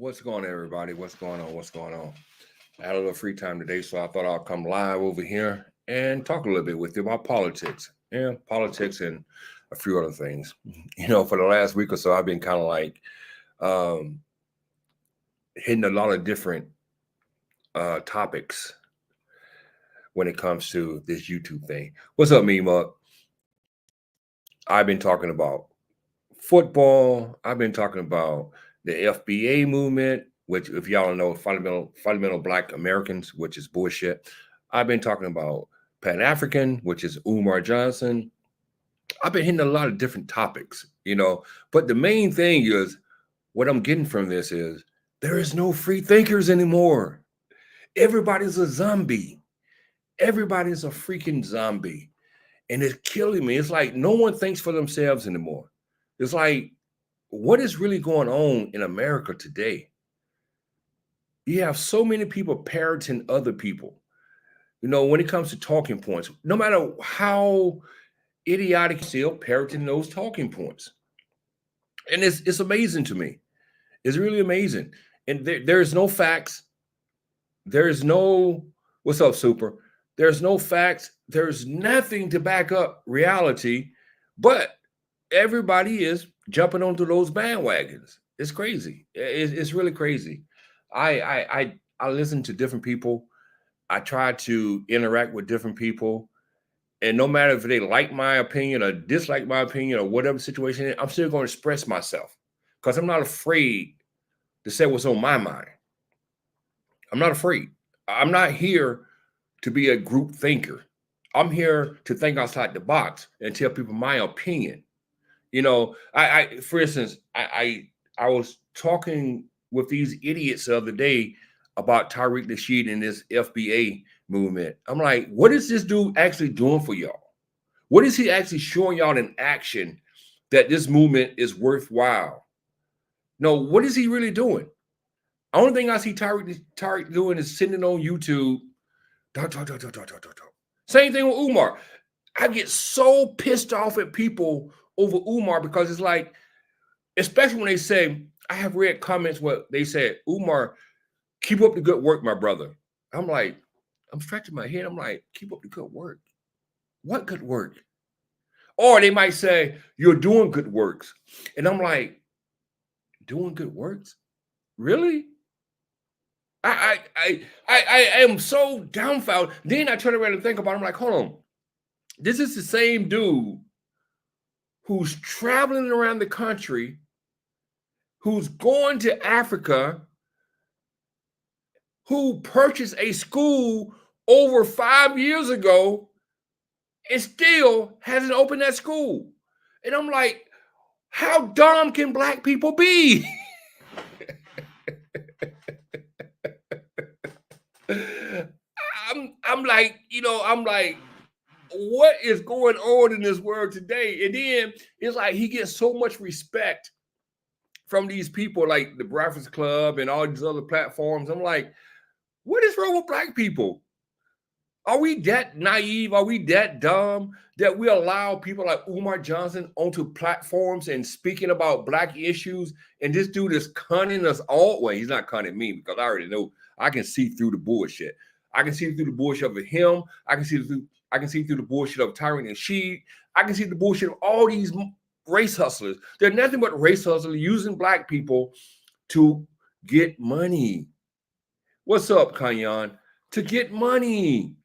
What's going on, everybody? What's going on? What's going on? I had a little free time today, so I thought I'll come live over here and talk a little bit with you about politics. Yeah, politics and a few other things. For the last week or so, I've been kind of like um, hitting a lot of different topics when it comes to this YouTube thing. What's up, me, Mug? I've been talking about football. I've been talking about the FBA movement, which, if y'all don't know, fundamental Black Americans, which is bullshit. I've been talking about Pan African, which is Umar Johnson. I've been hitting a lot of different topics. But the main thing is what I'm getting from this is there is no free thinkers anymore. Everybody's a zombie. Everybody's a freaking zombie. And it's killing me. It's like no one thinks for themselves anymore. It's like, what is really going on in America today? You have so many people parroting other people. When it comes to talking points, no matter how idiotic, still parroting those talking points. And it's amazing to me. It's really amazing. And there's no facts. There's no, what's up, Super? There's no facts. There's nothing to back up reality, but everybody is jumping onto those bandwagons. It's crazy. It's really crazy. I listen to different people. I try to interact with different people, and no matter if they like my opinion or dislike my opinion or whatever situation, I'm still going to express myself because I'm not afraid to say what's on my mind. I'm not afraid. I'm not here to be a group thinker. I'm here to think outside the box and tell people my opinion. I for instance, I was talking with these idiots the other day about Tariq Nasheed and this FBA movement. I'm like, what is this dude actually doing for y'all? What is he actually showing y'all in action that this movement is worthwhile? No, what is he really doing? The only thing I see Tariq doing is sitting on YouTube. Talk. Same thing with Umar. I get so pissed off at people over Umar because it's like, especially when they say, I have read comments where they said, Umar, keep up the good work, my brother. I'm like, I'm stretching my head. I'm like, keep up the good work. What good work? Or they might say, you're doing good works. And I'm like, doing good works? Really? I am so dumbfounded. Then I turn around and think about it. I'm like, hold on. This is the same dude who's traveling around the country, who's going to Africa, who purchased a school over 5 years ago and still hasn't opened that school. And I'm like, how dumb can Black people be? I'm like, what is going on in this world today? And then it's like he gets so much respect from these people like the Breakfast Club and all these other platforms. I'm like, what is wrong with Black people? Are we that naive? Are we that dumb that we allow people like Umar Johnson onto platforms and speaking about Black issues? And this dude is cunning us all. Well, he's not cunning me because I already know I can see through the bullshit. I can see through the bullshit of him. I can see through the bullshit of Tariq Nasheed. I can see the bullshit of all these race hustlers. They're nothing but race hustlers using Black people to get money. What's up, Kanyan? To get money.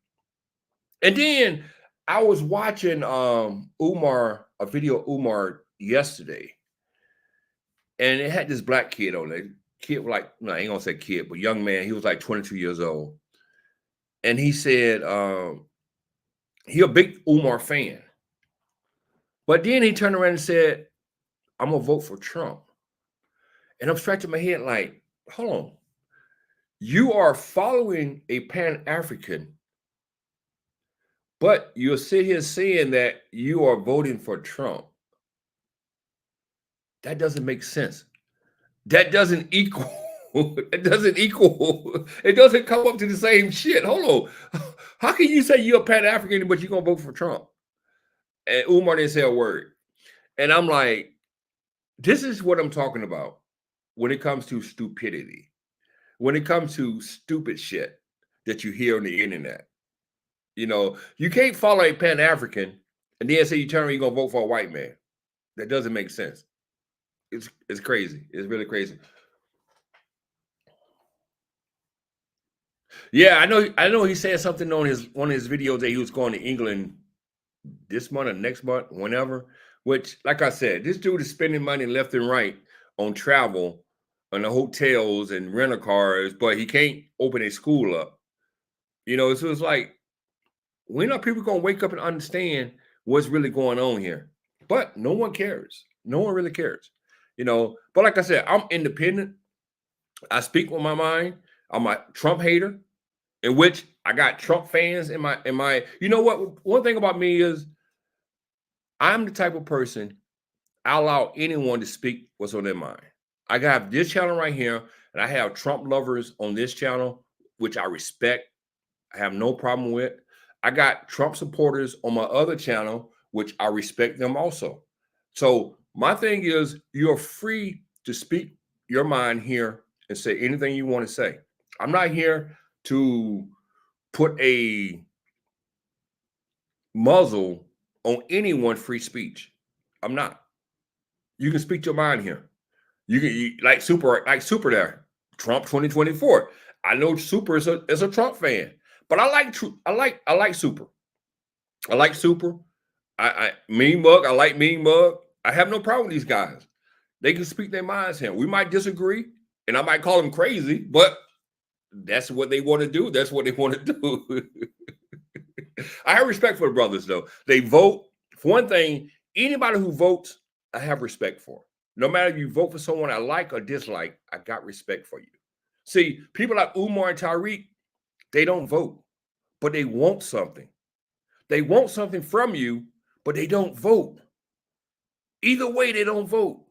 And then I was watching Umar, a video of Umar yesterday, and it had this Black kid on it. Kid like, no, I ain't gonna say kid, but young man. He was like 22 years old. And he said he a big Umar fan. But then he turned around and said, I'm gonna vote for Trump. And I'm scratching my head like, hold on. You are following a Pan-African, but you'll sit here saying that you are voting for Trump. That doesn't make sense. That doesn't equal. It doesn't equal. It doesn't come up to the same shit. Hold on. How can you say you're a Pan-African, but you're going to vote for Trump? And Umar didn't say a word. And I'm like, this is what I'm talking about. when it comes to stupidity, when it comes to stupid shit that you hear on the internet. You know, you can't follow a Pan-African and then say you turn around, you're gonna vote for a white man. That doesn't make sense. It's crazy. It's really crazy. Yeah, I know. I know. He said something on his one of his videos that he was going to England this month or next month, whenever. Which, like I said, this dude is spending money left and right on travel, on the hotels and rental cars, but he can't open a school up. You know, so it's like, when are people gonna wake up and understand what's really going on here? But no one cares. No one really cares. You know, but like I said, I'm independent. I speak with my mind. I'm a Trump hater, in which I got Trump fans in my. You know what? One thing about me is I'm the type of person I allow anyone to speak what's on their mind. I have this channel right here, and I have Trump lovers on this channel, which I respect. I have no problem with. I got Trump supporters on my other channel, which I respect them also. So my thing is, you're free to speak your mind here and say anything you want to say. I'm not here to put a muzzle on anyone's free speech. I'm not. You can speak your mind here. Like Super there. Trump 2024. I know Super is a Trump fan, but I like Super. I like Super. I Mean Mug. I like Mean Mug. I have no problem with these guys. They can speak their minds here. We might disagree, and I might call them crazy, but that's what they want to do. That's what they want to do. I have respect for the brothers, though. They vote. For one thing, anybody who votes, I have respect for. No matter if you vote for someone I like or dislike, I got respect for you. See, people like Umar and Tariq, they don't vote, but they want something. They want something from you, but they don't vote. Either way, they don't vote.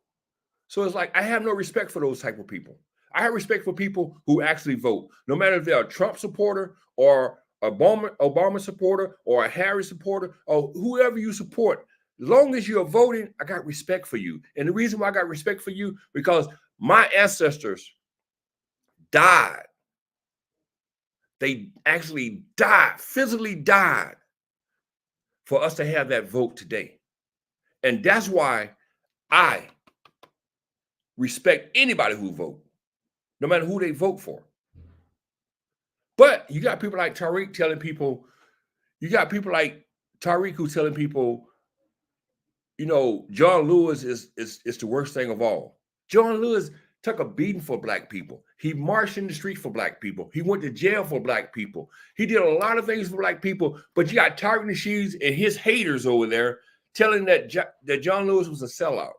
So it's like, I have no respect for those type of people. I have respect for people who actually vote, no matter if they're a Trump supporter or a Obama supporter or a Harris supporter or whoever you support. As long as you're voting, I got respect for you. And the reason why I got respect for you, because my ancestors died. They actually died, physically died, for us to have that vote today. And that's why I respect anybody who vote, no matter who they vote for. But you got people like Tariq telling people, you got people like Tariq who's telling people, you know, John Lewis is the worst thing of all. John Lewis took a beating for black people. He marched in the street for black people. He went to jail for black people. He did a lot of things for black people, but you got Tariq Nasheed and his haters over there telling that John Lewis was a sellout.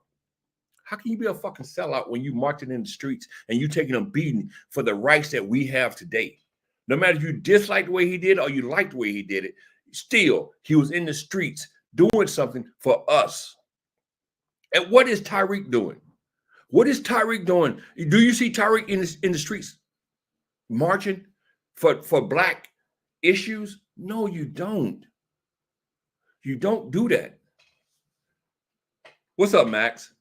How can you be a fucking sellout when you marching in the streets and you taking a beating for the rights that we have today? No matter if you dislike the way he did or you like the way he did it, still, he was in the streets doing something for us. And what is Tariq doing? What is Tariq doing? Do you see Tariq in the streets marching for black issues? No, you don't. You don't do that. What's up, Max?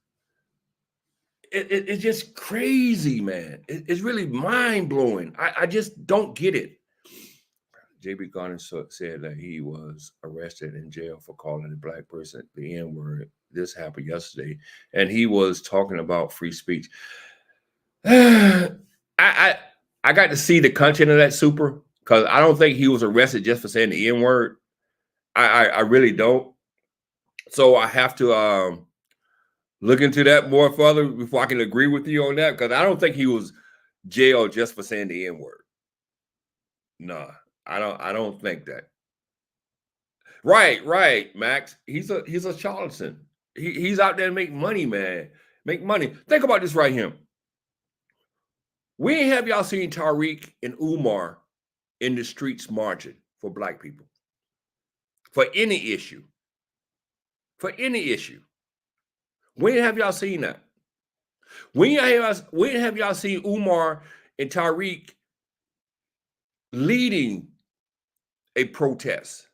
It's just crazy, man. It's really mind-blowing. I just don't get it. J.B. Garner said that he was arrested in jail for calling a black person the N-word. This happened yesterday, and he was talking about free speech. I got to see the content of that Super, because I don't think he was arrested just for saying the N-word. I really don't. So I have to look into that more further before I can agree with you on that, because I don't think he was jailed just for saying the N-word. Nah, I don't think that. Right, Max. He's a charlatan. He's out there to make money, man. Make money. Think about this right here. We ain't have y'all seen Tariq and Umar in the streets marching for black people. For any issue. For any issue. When have y'all seen that? When have y'all seen Umar and Tariq leading a protest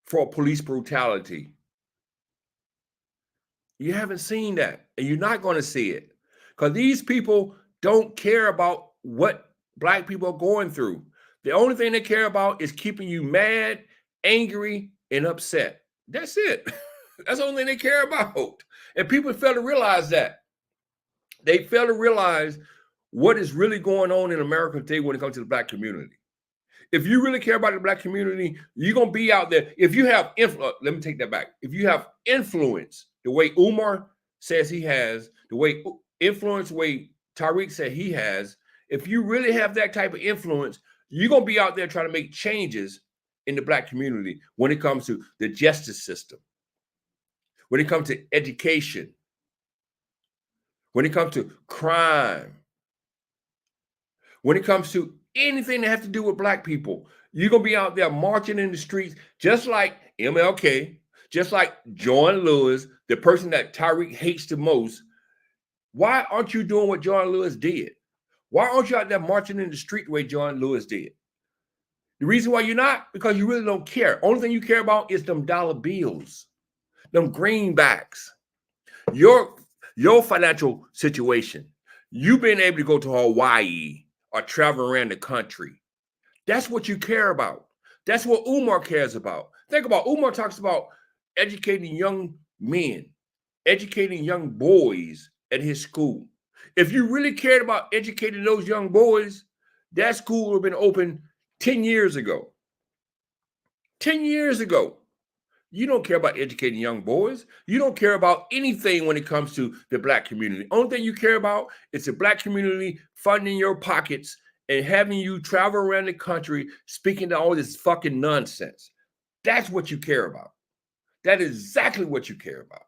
for police brutality? You haven't seen that, and you're not going to see it. because these people don't care about what black people are going through. The only thing they care about is keeping you mad, angry, and upset. That's it. That's the only thing they care about. And people fail to realize that. They fail to realize what is really going on in America today when it comes to the black community. If you really care about the black community, you're going to be out there. If you have influence, let me take that back. If you have influence, the way Umar says he has, the way influence, the way Tariq said he has, if you really have that type of influence, you're going to be out there trying to make changes in the black community when it comes to the justice system, when it comes to education, when it comes to crime, when it comes to anything that has to do with black people. You're going to be out there marching in the streets, just like MLK, just like John Lewis, the person that Tariq hates the most. Why aren't you doing what John Lewis did? Why aren't you out there marching in the street the way John Lewis did? The reason why you're not, because you really don't care. Only thing you care about is them dollar bills, them greenbacks, your financial situation. You being able to go to Hawaii or travel around the country. That's what you care about. That's what Umar cares about. Think about, Umar talks about educating young men, educating young boys at his school. If you really cared about educating those young boys, that school would have been open 10 years ago. 10 years ago. You don't care about educating young boys. You don't care about anything when it comes to the black community. Only thing you care about is the black community funding your pockets and having you travel around the country speaking to all this fucking nonsense. That's what you care about. That is exactly what you care about.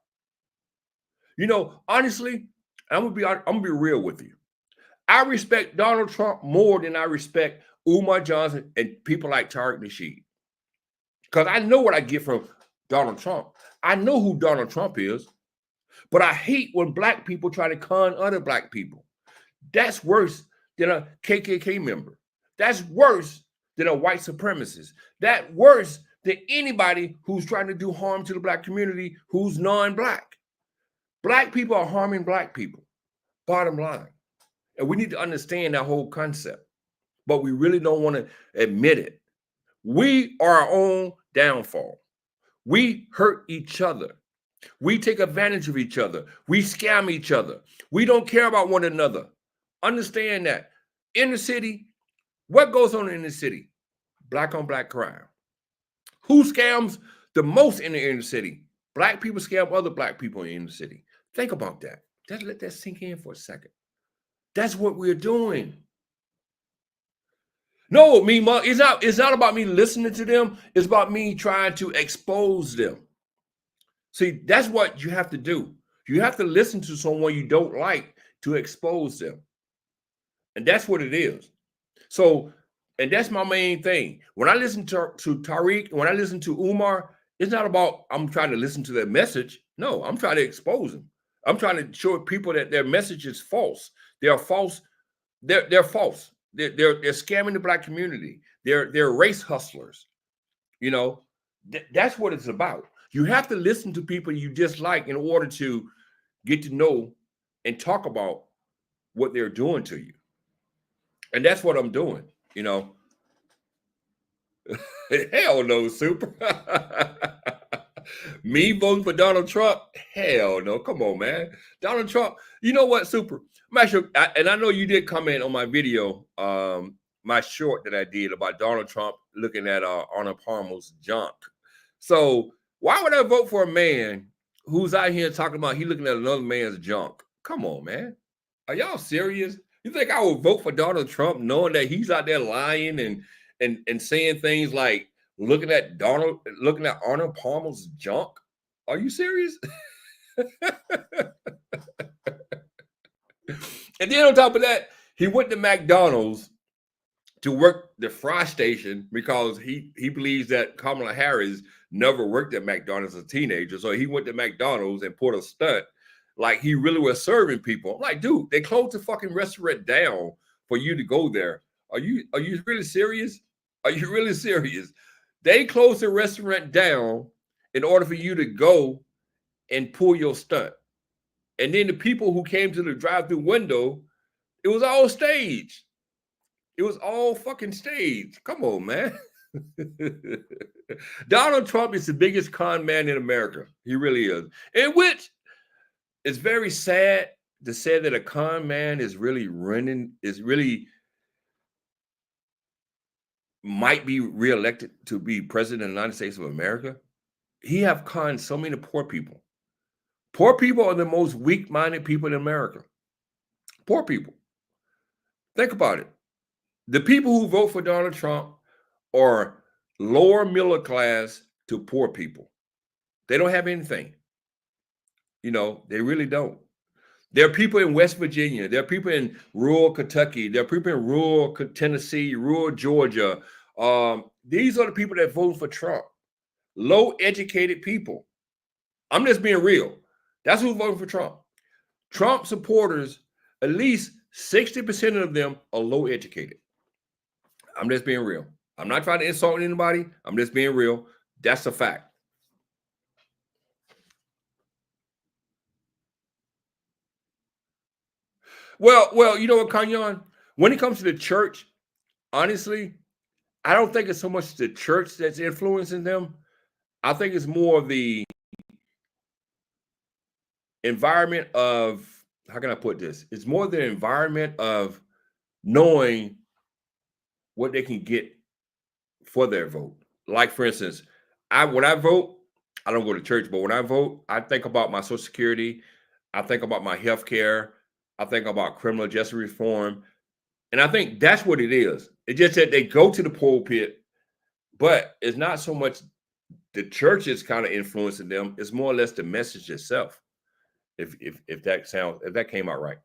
You know, honestly, I'm gonna be real with you. I respect Donald Trump more than I respect Umar Johnson and people like Tariq Nasheed. Because I know what I get from Donald Trump. I know who Donald Trump is, but I hate when black people try to con other black people. That's worse than a KKK member. That's worse than a white supremacist. That's worse than anybody who's trying to do harm to the black community who's non-black. Black people are harming black people, bottom line. And we need to understand that whole concept, but we really don't want to admit it. We are our own downfall. We hurt each other. We take advantage of each other. We scam each other. We don't care about one another. Understand that. In the city, what goes on in the city? Black on black crime. Who scams the most in the inner city? Black people scam other black people in the inner city. Think about that. Just let that sink in for a second. That's what we're doing. No, it's not about me listening to them. It's about me trying to expose them. See, that's what you have to do. You have to listen to someone you don't like to expose them. And that's what it is. So, and that's my main thing. When I listen to Tariq, when I listen to Umar, it's not about I'm trying to listen to their message. No, I'm trying to expose them. I'm trying to show people that their message is false. They are false. They're false. They're scamming the black community. They're race hustlers. You know, that's what it's about. You have to listen to people you dislike in order to get to know and talk about what they're doing to you. And that's what I'm doing, you know. Hell no, Super. Me voting for Donald Trump? Hell no. Come on, man. Donald Trump. You know what, Super? And I know you did comment on my video, my short that I did about Donald Trump looking at Arnold Palmer's junk. So why would I vote for a man who's out here talking about he looking at another man's junk? Come on, man. Are y'all serious? You think I would vote for Donald Trump knowing that he's out there lying and saying things like looking at Arnold Palmer's junk? Are you serious? And then on top of that, he went to McDonald's to work the fry station because he believes that Kamala Harris never worked at McDonald's as a teenager. So he went to McDonald's and put a stunt like he really was serving people. I'm like, dude, they closed the fucking restaurant down for you to go there. Are you really serious? Are you really serious? They closed the restaurant down in order for you to go and pull your stunt. And then the people who came to the drive-through window, it was all staged. It was all fucking staged. Come on, man. Donald Trump is the biggest con man in America. He really is. In which it's very sad to say that a con man is really might be reelected to be president of the United States of America. He have conned so many poor people. Poor people are the most weak-minded people in America. Poor people. Think about it. The people who vote for Donald Trump are lower middle class to poor people. They don't have anything. You know, they really don't. There are people in West Virginia. There are people in rural Kentucky. There are people in rural Tennessee, rural Georgia. These are the people that vote for Trump. Low educated people. I'm just being real. That's who's voting for Trump. Trump supporters, at least 60% of them are low educated. I'm just being real. I'm not trying to insult anybody. I'm just being real. That's a fact. Well, you know what, Kanyon? When it comes to the church, honestly, I don't think it's so much the church that's influencing them. I think it's more of the environment of, how can I put this? It's more the environment of knowing what they can get for their vote. Like, for instance, when I vote, I don't go to church, but when I vote, I think about my Social Security. I think about my health care. I think about criminal justice reform. And I think that's what it is. It's just that they go to the pulpit, but it's not so much the church is kind of influencing them. It's more or less the message itself. If that came out right.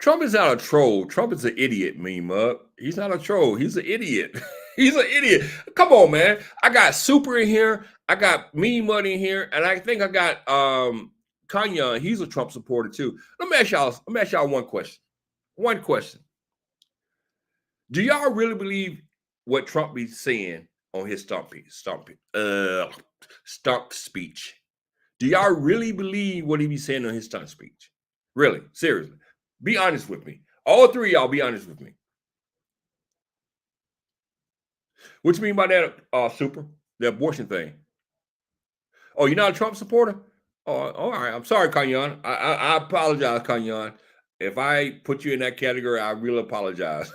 Trump is not a troll. Trump is an idiot, meme up. He's not a troll. He's an idiot. He's an idiot. Come on, man. I got Super in here. I got Meme Money in here, and I think I got Kanye. He's a Trump supporter too. Let me ask y'all one question. One question. Do y'all really believe what Trump be saying on his stump speech? Do y'all really believe what he be saying on his stump speech? Really? Seriously? Be honest with me. All three of y'all be honest with me. What you mean by that, Super? The abortion thing. Oh, you're not a Trump supporter? Oh, all right. I'm sorry, Kanyon. I apologize, Kanyon. If I put you in that category, I really apologize.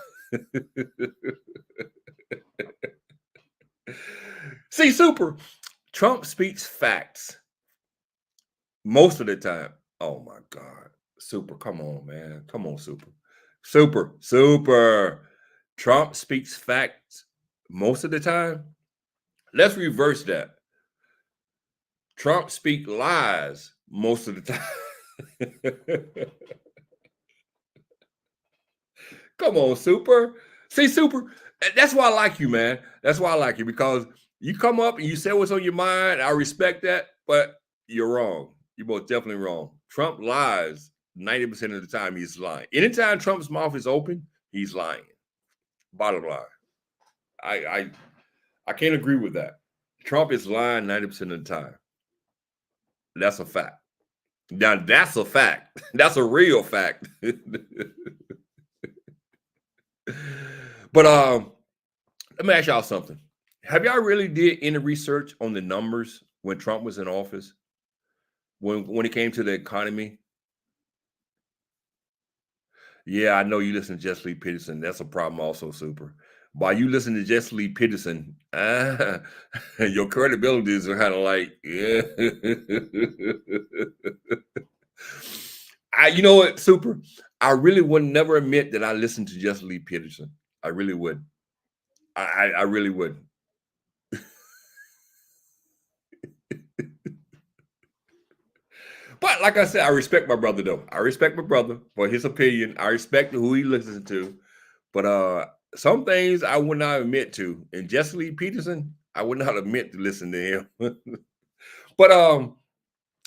See, Super, Trump speaks facts most of the time. Oh my God. Super, come on, man. Come on, Super. Super. Trump speaks facts most of the time. Let's reverse that. Trump speaks lies most of the time. Come on, Super. See, Super, that's why I like you, man. That's why I like you, because you come up and you say what's on your mind. I respect that, but you're wrong. You're most definitely wrong. Trump lies 90% of the time. He's lying. Anytime Trump's mouth is open, he's lying. Bottom line. I can't agree with that. Trump is lying 90% of the time. That's a fact. Now, that's a fact. That's a real fact. But let me ask y'all something. Have y'all really did any research on the numbers when Trump was in office? When it came to the economy? Yeah, I know you listen to Jesse Lee Peterson. That's a problem also, Super. While you listen to Jesse Lee Peterson, your credibilities are kind of like, yeah. You know what, Super? I really would never admit that I listened to Jesse Lee Peterson. I really would. I really would. But like I said, I respect my brother though. I respect my brother for his opinion. I respect who he listens to. But some things I would not admit to. And Jesse Lee Peterson, I would not admit to listen to him. But let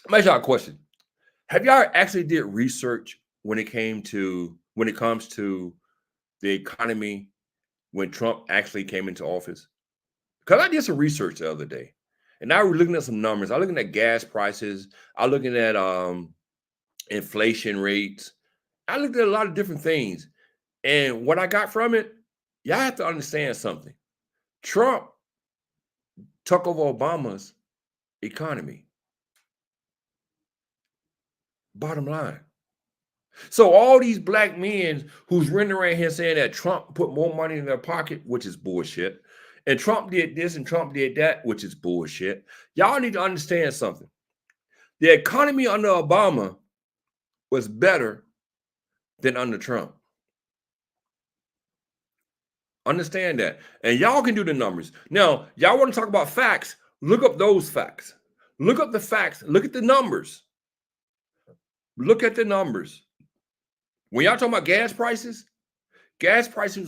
me ask y'all a question. Have y'all actually did research when it comes to the economy when Trump actually came into office? Because I did some research the other day. And I was looking at some numbers. I'm looking at gas prices. I'm looking at inflation rates. I looked at a lot of different things. And what I got from it, y'all have to understand something. Trump took over Obama's economy. Bottom line. So all these black men who's running around here saying that Trump put more money in their pocket, which is bullshit, and Trump did this and Trump did that, which is bullshit. Y'all need to understand something. The economy under Obama was better than under Trump. Understand that. And y'all can do the numbers. Now, y'all want to talk about facts, look up those facts. Look up the facts. Look at the numbers. Look at the numbers. When y'all talking about gas prices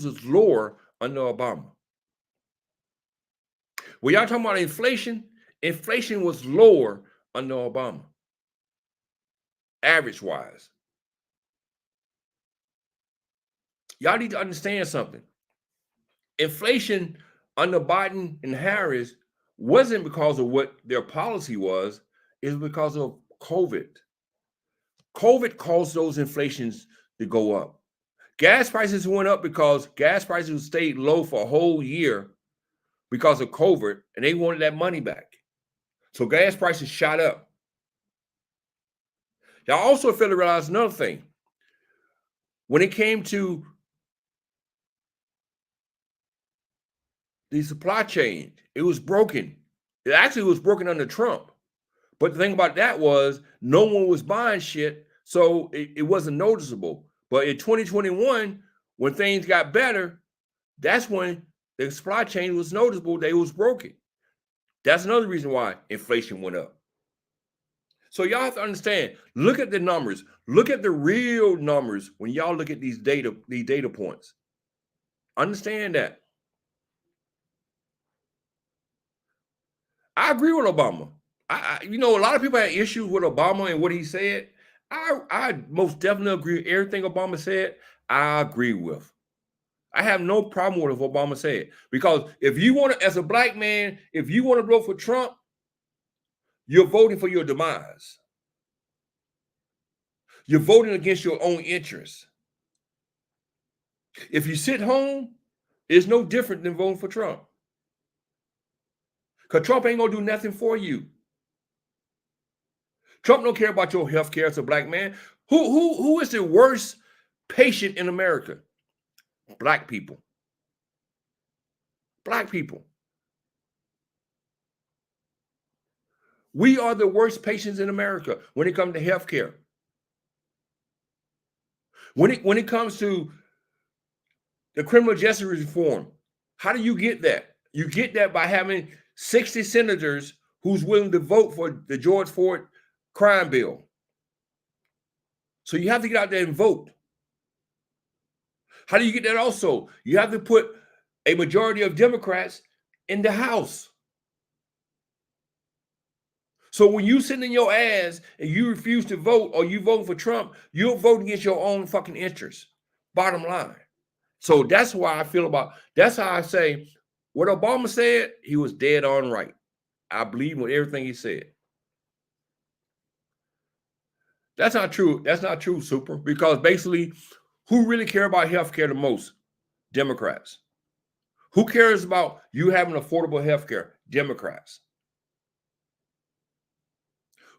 was lower under Obama. When y'all talking about inflation, inflation was lower under Obama, average-wise. Y'all need to understand something. Inflation under Biden and Harris wasn't because of what their policy was, it was because of COVID. COVID caused those inflations to go up. Gas prices went up because gas prices stayed low for a whole year because of COVID, and they wanted that money back. So gas prices shot up. Y'all also fail to realize another thing. When it came to the supply chain, it was broken. It actually was broken under Trump. But the thing about that was no one was buying shit, so it wasn't noticeable. But in 2021, when things got better, that's when the supply chain was noticeable that it was broken. That's another reason why inflation went up. So y'all have to understand, look at the numbers. Look at the real numbers when y'all look at these data points. Understand that. I agree with Obama. A lot of people had issues with Obama and what he said. I most definitely agree with everything Obama said. I agree with. I have no problem with what Obama said. Because if you want to, as a black man, if you want to vote for Trump, you're voting for your demise. You're voting against your own interests. If you sit home, it's no different than voting for Trump. Because Trump ain't going to do nothing for you. Trump don't care about your health care as a black man. Who is the worst patient in America? Black people. Black people. We are the worst patients in America when it comes to health care. When it comes to the criminal justice reform, how do you get that? You get that by having 60 senators who's willing to vote for the George Floyd crime bill. So you have to get out there and vote. How do you get that also? You have to put a majority of Democrats in the House. So when you sit in your ass and you refuse to vote or you vote for Trump, you're voting against your own fucking interests. Bottom line. So that's why I feel that's how I say what Obama said, he was dead on right. I believe with everything he said. That's not true. That's not true, Super, because basically, who really care about healthcare the most? Democrats. Who cares about you having affordable healthcare? Democrats.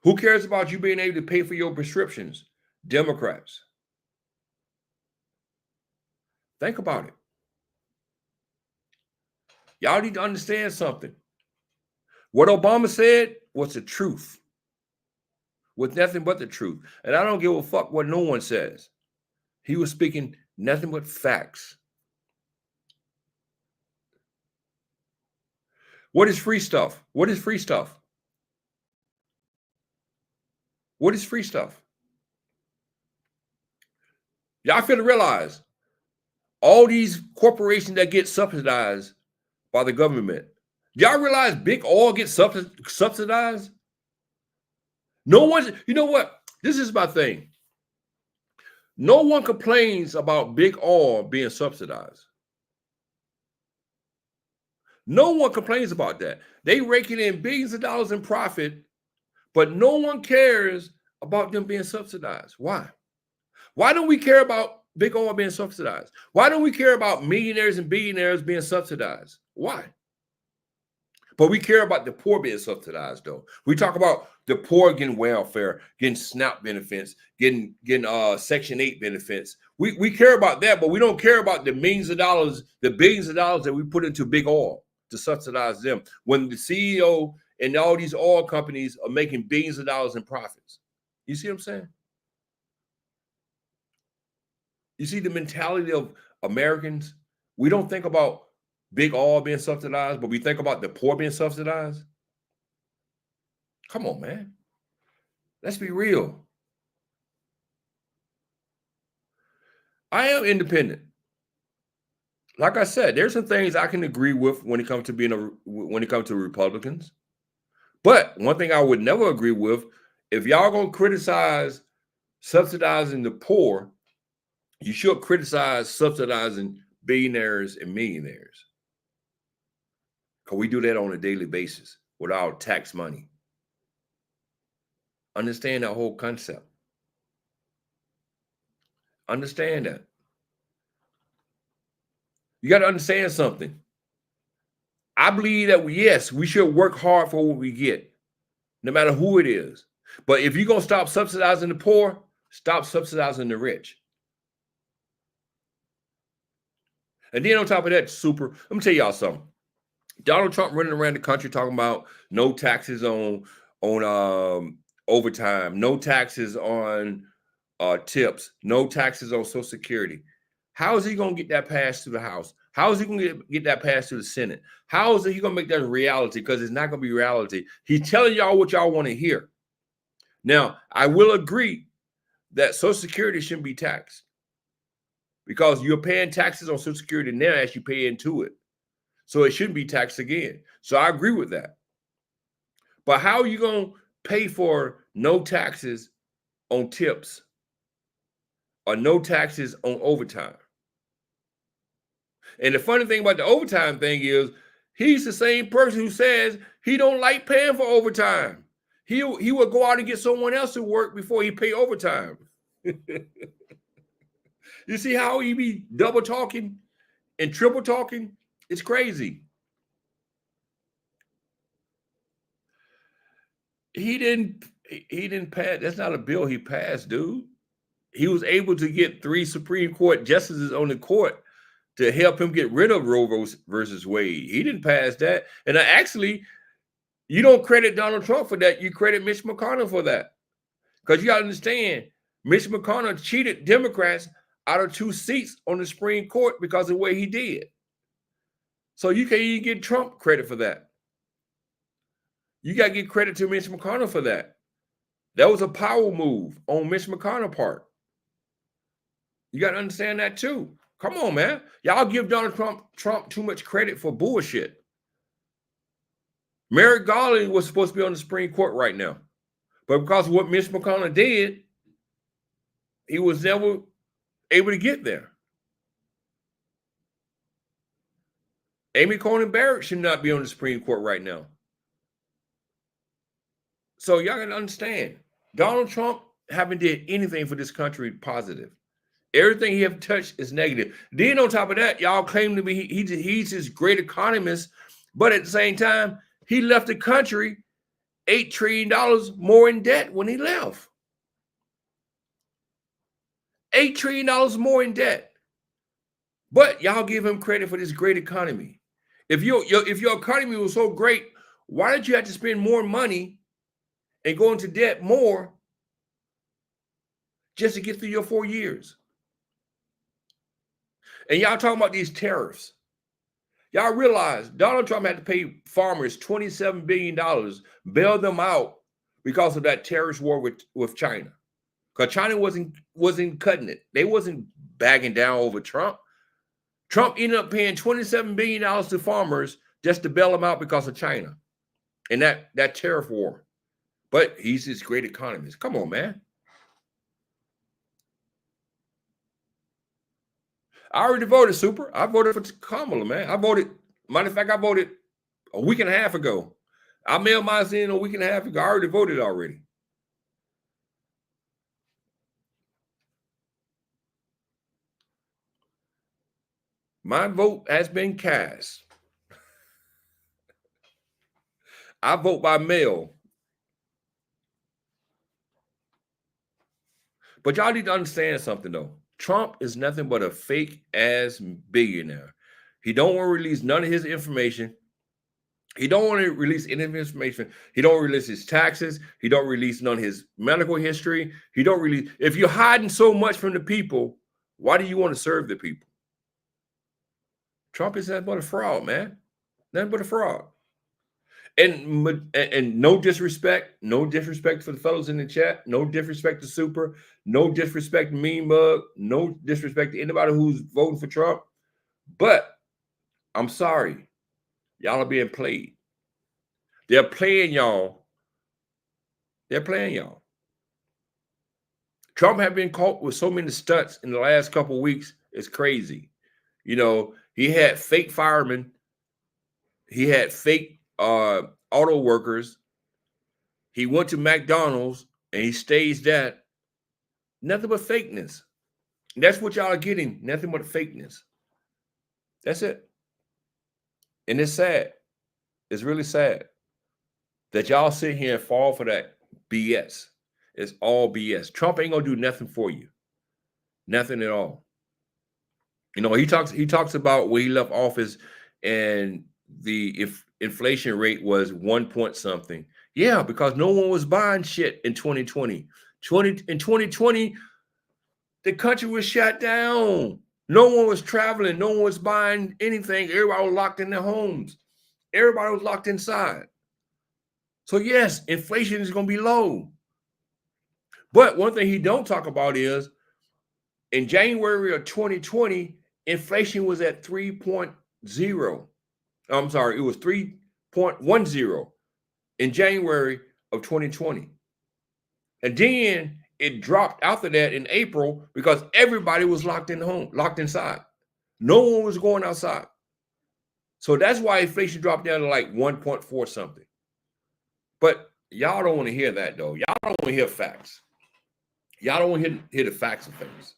Who cares about you being able to pay for your prescriptions? Democrats. Think about it. Y'all need to understand something. What Obama said was the truth. With nothing but the truth. And I don't give a fuck what no one says. He was speaking nothing but facts. What is free stuff? What is free stuff? What is free stuff? Y'all feel to realize all these corporations that get subsidized by the government. Y'all realize big oil gets subsidized? No one's, you know what? This is my thing. No one complains about big oil being subsidized. No one complains about that. They raking in billions of dollars in profit, but no one cares about them being subsidized. Why? Why don't we care about big oil being subsidized? Why don't we care about millionaires and billionaires being subsidized? Why? But we care about the poor being subsidized, though. We talk about the poor getting welfare, getting SNAP benefits, getting Section 8 benefits. We care about that, but we don't care about the millions of dollars, the billions of dollars that we put into big oil to subsidize them. When the CEO and all these oil companies are making billions of dollars in profits. You see what I'm saying? You see the mentality of Americans? We don't think about big oil being subsidized, but we think about the poor being subsidized. Come on, man. Let's be real. I am independent. Like I said, there's some things I can agree with when it comes to Republicans. But one thing I would never agree with, if y'all gonna criticize subsidizing the poor, you should criticize subsidizing billionaires and millionaires. Because we do that on a daily basis with our tax money. Understand that whole concept. Understand that. You got to understand something. I believe that, yes, we should work hard for what we get, no matter who it is. But if you're going to stop subsidizing the poor, stop subsidizing the rich. And then on top of that, super, let me tell y'all something. Donald Trump running around the country talking about no taxes on overtime, no taxes on tips, no taxes on Social Security. How is he going to get that passed through the House? How is he going to get that passed through the Senate? How is he going to make that a reality? Because it's not going to be reality. He's telling y'all what y'all want to hear. Now, I will agree that Social Security shouldn't be taxed because you're paying taxes on Social Security now as you pay into it. So it shouldn't be taxed again. So I agree with that. But how are you going to pay for no taxes on tips or no taxes on overtime? And the funny thing about the overtime thing is he's the same person who says he don't like paying for overtime. He will go out and get someone else to work before he pay overtime. You see how he be double talking and triple talking? It's crazy. He didn't pass. That's not a bill he passed, dude. He was able to get 3 Supreme Court justices on the court to help him get rid of Roe versus Wade. He didn't pass that. And actually, you don't credit Donald Trump for that. You credit Mitch McConnell for that. Because you got to understand, Mitch McConnell cheated Democrats out of 2 seats on the Supreme Court because of the way he did. So you can't even get Trump credit for that. You got to give credit to Mitch McConnell for that. That was a power move on Mitch McConnell's part. You got to understand that too. Come on, man. Y'all give Donald Trump too much credit for bullshit. Merrick Garland was supposed to be on the Supreme Court right now. But because of what Mitch McConnell did, he was never able to get there. Amy Coney Barrett should not be on the Supreme Court right now. So y'all got to understand, Donald Trump haven't did anything for this country positive. Everything he have touched is negative. Then on top of that, y'all claim to be he's this great economist, but at the same time, he left the country $8 trillion more in debt when he left. $8 trillion more in debt. But y'all give him credit for this great economy. If your economy was so great, why did you have to spend more money and go into debt more just to get through your 4 years? And y'all talking about these tariffs. Y'all realize Donald Trump had to pay farmers $27 billion, bail them out because of that terrorist war with China. Because China wasn't cutting it. They wasn't bagging down over Trump. Trump ended up paying $27 billion to farmers just to bail them out because of China and that tariff war. But he's this great economist. Come on, man. I already voted, Super. I voted for Kamala, man. I voted Matter of fact, I voted a week and a half ago. I mailed mine in a week and a half ago. I already voted already. My vote has been cast. I vote by mail. But y'all need to understand something, though. Trump is nothing but a fake-ass billionaire. He don't want to release none of his information. He don't want to release any of his information. He don't release his taxes. He don't release none of his medical history. He don't release. If you're hiding so much from the people, why do you want to serve the people? Trump is nothing but a fraud, man. Nothing but a fraud. And no disrespect for the fellows in the chat, no disrespect to Super, no disrespect to Mean Mug, no disrespect to anybody who's voting for Trump. But I'm sorry, y'all are being played. They're playing y'all. They're playing y'all. Trump have been caught with so many stunts in the last couple of weeks. It's crazy. You know, he had fake firemen. He had fake auto workers. He went to McDonald's and he staged that. Nothing but fakeness. And that's what y'all are getting. Nothing but fakeness. That's it. And it's sad. It's really sad that y'all sit here and fall for that BS. It's all BS. Trump ain't gonna do nothing for you. Nothing at all. You know, he talks about when he left office and the inflation rate was 1 point something. Yeah, because no one was buying shit in 2020. In 2020, the country was shut down. No one was traveling. No one was buying anything. Everybody was locked in their homes. Everybody was locked inside. So yes, inflation is going to be low. But one thing he don't talk about is in January of 2020, inflation was at 3.0. I'm sorry, it was 3.10 in January of 2020. And then it dropped after that in April because everybody was locked in home, locked inside. No one was going outside. So that's why inflation dropped down to like 1.4 something. But y'all don't want to hear that, though. Y'all don't want to hear facts. Y'all don't want to hear the facts of things.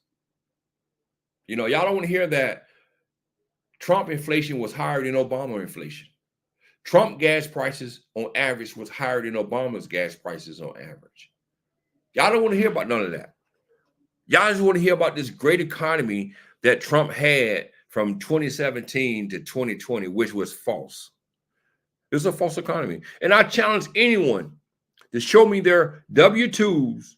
You know, y'all don't want to hear that Trump inflation was higher than Obama inflation. Trump gas prices on average was higher than Obama's gas prices on average. Y'all don't want to hear about none of that. Y'all just want to hear about this great economy that Trump had from 2017 to 2020, which was false. It was a false economy. And I challenge anyone to show me their W-2s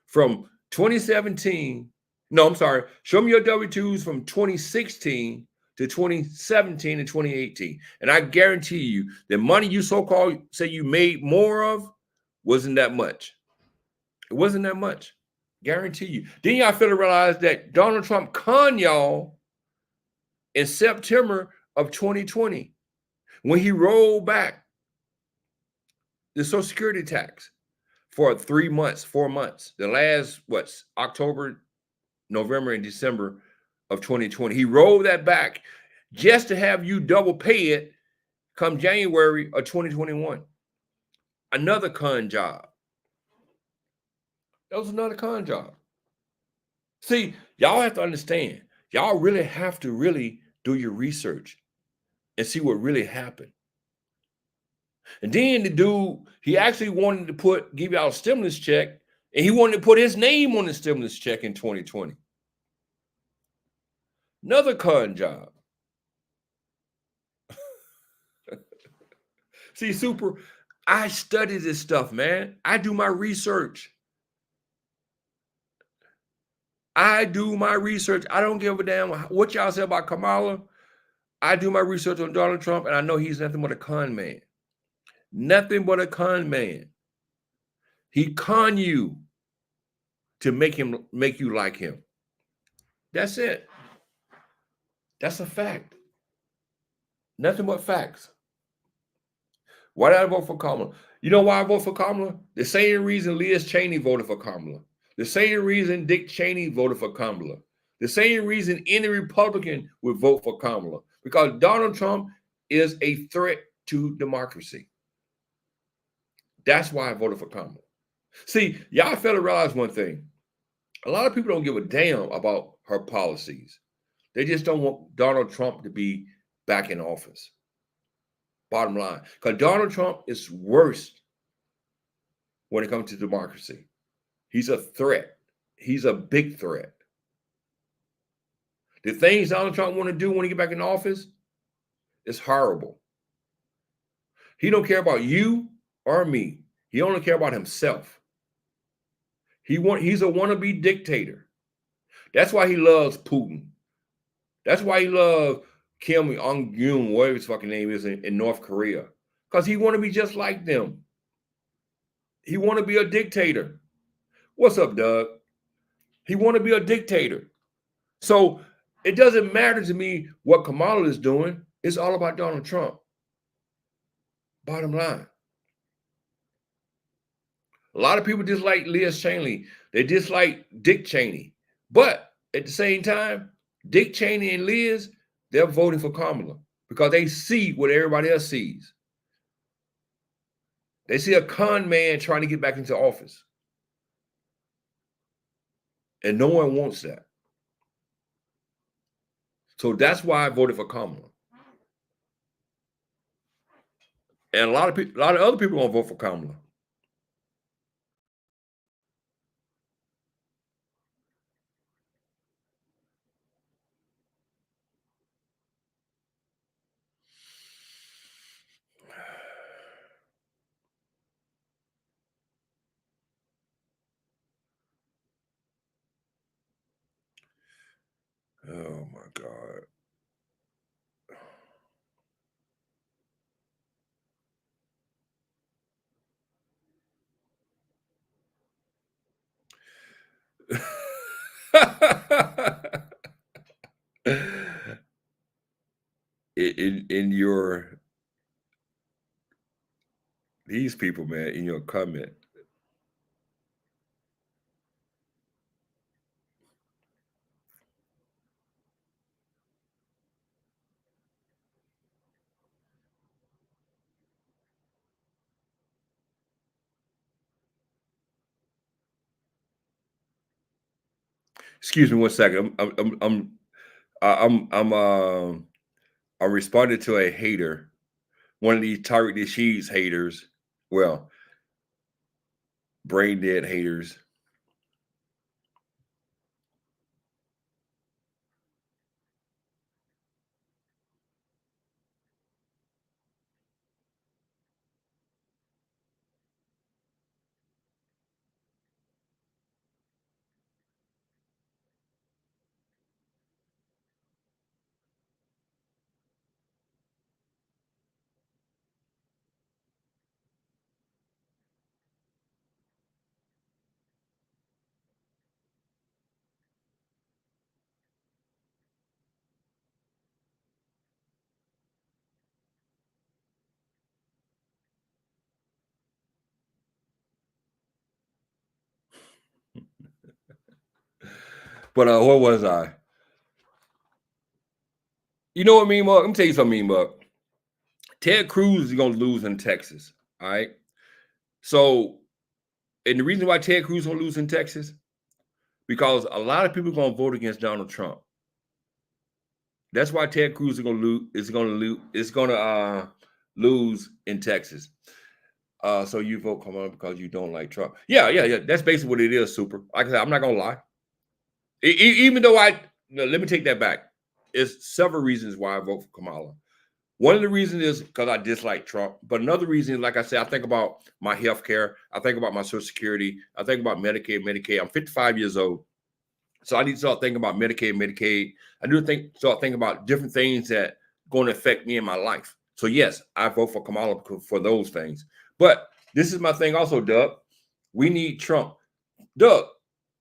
from 2017. No, I'm sorry. Show me your W-2s from 2016 to 2017 and 2018. And I guarantee you the money you so-called say you made more of wasn't that much. It wasn't that much. Guarantee you. Then y'all feel to realize that Donald Trump conned y'all in September of 2020 when he rolled back the Social Security tax for 3 months, 4 months. The last, October, November, and December of 2020. He rolled that back just to have you double pay it come January of 2021. Another con job. That was another con job. See, y'all have to understand. Y'all really have to really do your research and see what really happened. And then the dude, he actually wanted to give y'all a stimulus check, and he wanted to put his name on the stimulus check in 2020. Another con job. See, Super, I study this stuff, man. I do my research. I do my research. I don't give a damn what y'all say about Kamala. I do my research on Donald Trump, and I know he's nothing but a con man. Nothing but a con man. He con you to make you like him. That's it. That's a fact. Nothing but facts. Why did I vote for Kamala? You know why I vote for Kamala? The same reason Liz Cheney voted for Kamala. The same reason Dick Cheney voted for Kamala. The same reason any Republican would vote for Kamala. because Donald Trump is a threat to democracy. That's why I voted for Kamala. See, y'all fail to realize one thing. A lot of people don't give a damn about her policies. They just don't want Donald Trump to be back in office. Bottom line. Because Donald Trump is worse when it comes to democracy. He's a threat. He's a big threat. The things Donald Trump want to do when he get back in office is horrible. He don't care about you or me. He only care about himself. He's a wannabe dictator. That's why he loves Putin. That's why he loves Kim Jong-un, whatever his fucking name is, in North Korea. Because he want to be just like them. He want to be a dictator. What's up, Doug? He want to be a dictator. So it doesn't matter to me what Kamala is doing. It's all about Donald Trump. Bottom line. A lot of people dislike Liz Cheney. They dislike Dick Cheney. But at the same time, Dick Cheney and Liz, they're voting for Kamala because they see what everybody else sees. They see a con man trying to get back into office. And no one wants that. So that's why I voted for Kamala. And a lot of other people gonna vote for Kamala. Oh my God. in your these people, man, in your comment. Excuse me one second. I'm responding to a hater, one of these Tariq Nasheed's haters. Well, brain dead haters. But what was I? You know what, Mean Mug? Let me tell you something, Mean Mug. Ted Cruz is going to lose in Texas. All right. So, and the reason why Ted Cruz is going to lose in Texas, because a lot of people are going to vote against Donald Trump. That's why Ted Cruz is going to lose in Texas. So you vote Kamala because you don't like Trump. Yeah. That's basically what it is, Super. Like I said, I'm not going to lie. Even though let me take that back. There's several reasons why I vote for Kamala. One of the reasons is because I dislike Trump. But another reason is, like I said, I think about my health care. I think about my Social Security. I think about Medicaid. I'm 55 years old. So I need to start thinking about Medicaid. I do start thinking about different things that are going to affect me in my life. So yes, I vote for Kamala for those things. But this is my thing also, Doug. We need Trump. Doug,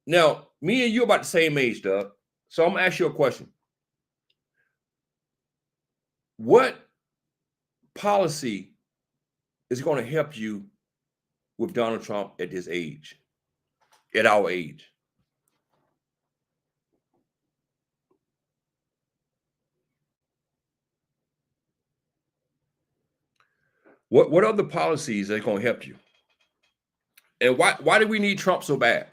now, me and you are about the same age, Doug. So I'm going to ask you a question. What policy is going to help you with Donald Trump at his age, at our age? What other policies are going to help you? And why do we need Trump so bad?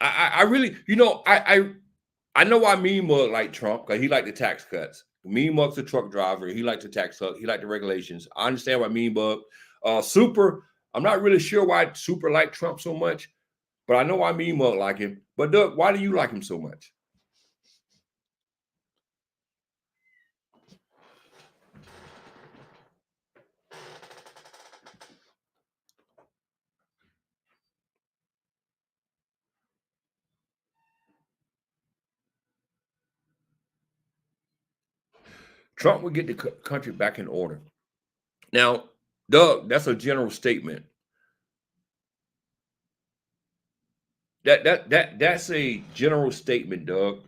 I really, I know why Mean Mug like Trump, because he liked the tax cuts. Mean Mug's a truck driver. He liked the tax cut. He liked the regulations. I understand why Mean Mug. Super, I'm not really sure why Super liked Trump so much, but I know why Mean Mug like him. But Doug, why do you like him so much? Trump would get the country back in order. Now, Doug, that's a general statement. That's a general statement, Doug.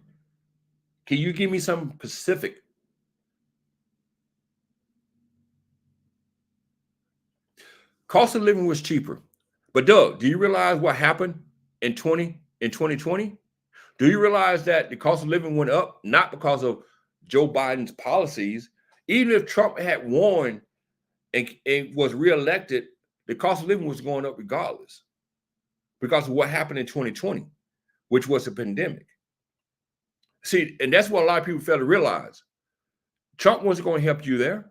Can you give me some specific? Cost of living was cheaper. But Doug, do you realize what happened in 2020? Do you realize that the cost of living went up not because of Joe Biden's policies? Even if Trump had won and was reelected, the cost of living was going up regardless because of what happened in 2020, which was a pandemic. See, and that's what a lot of people fail to realize. Trump wasn't going to help you there.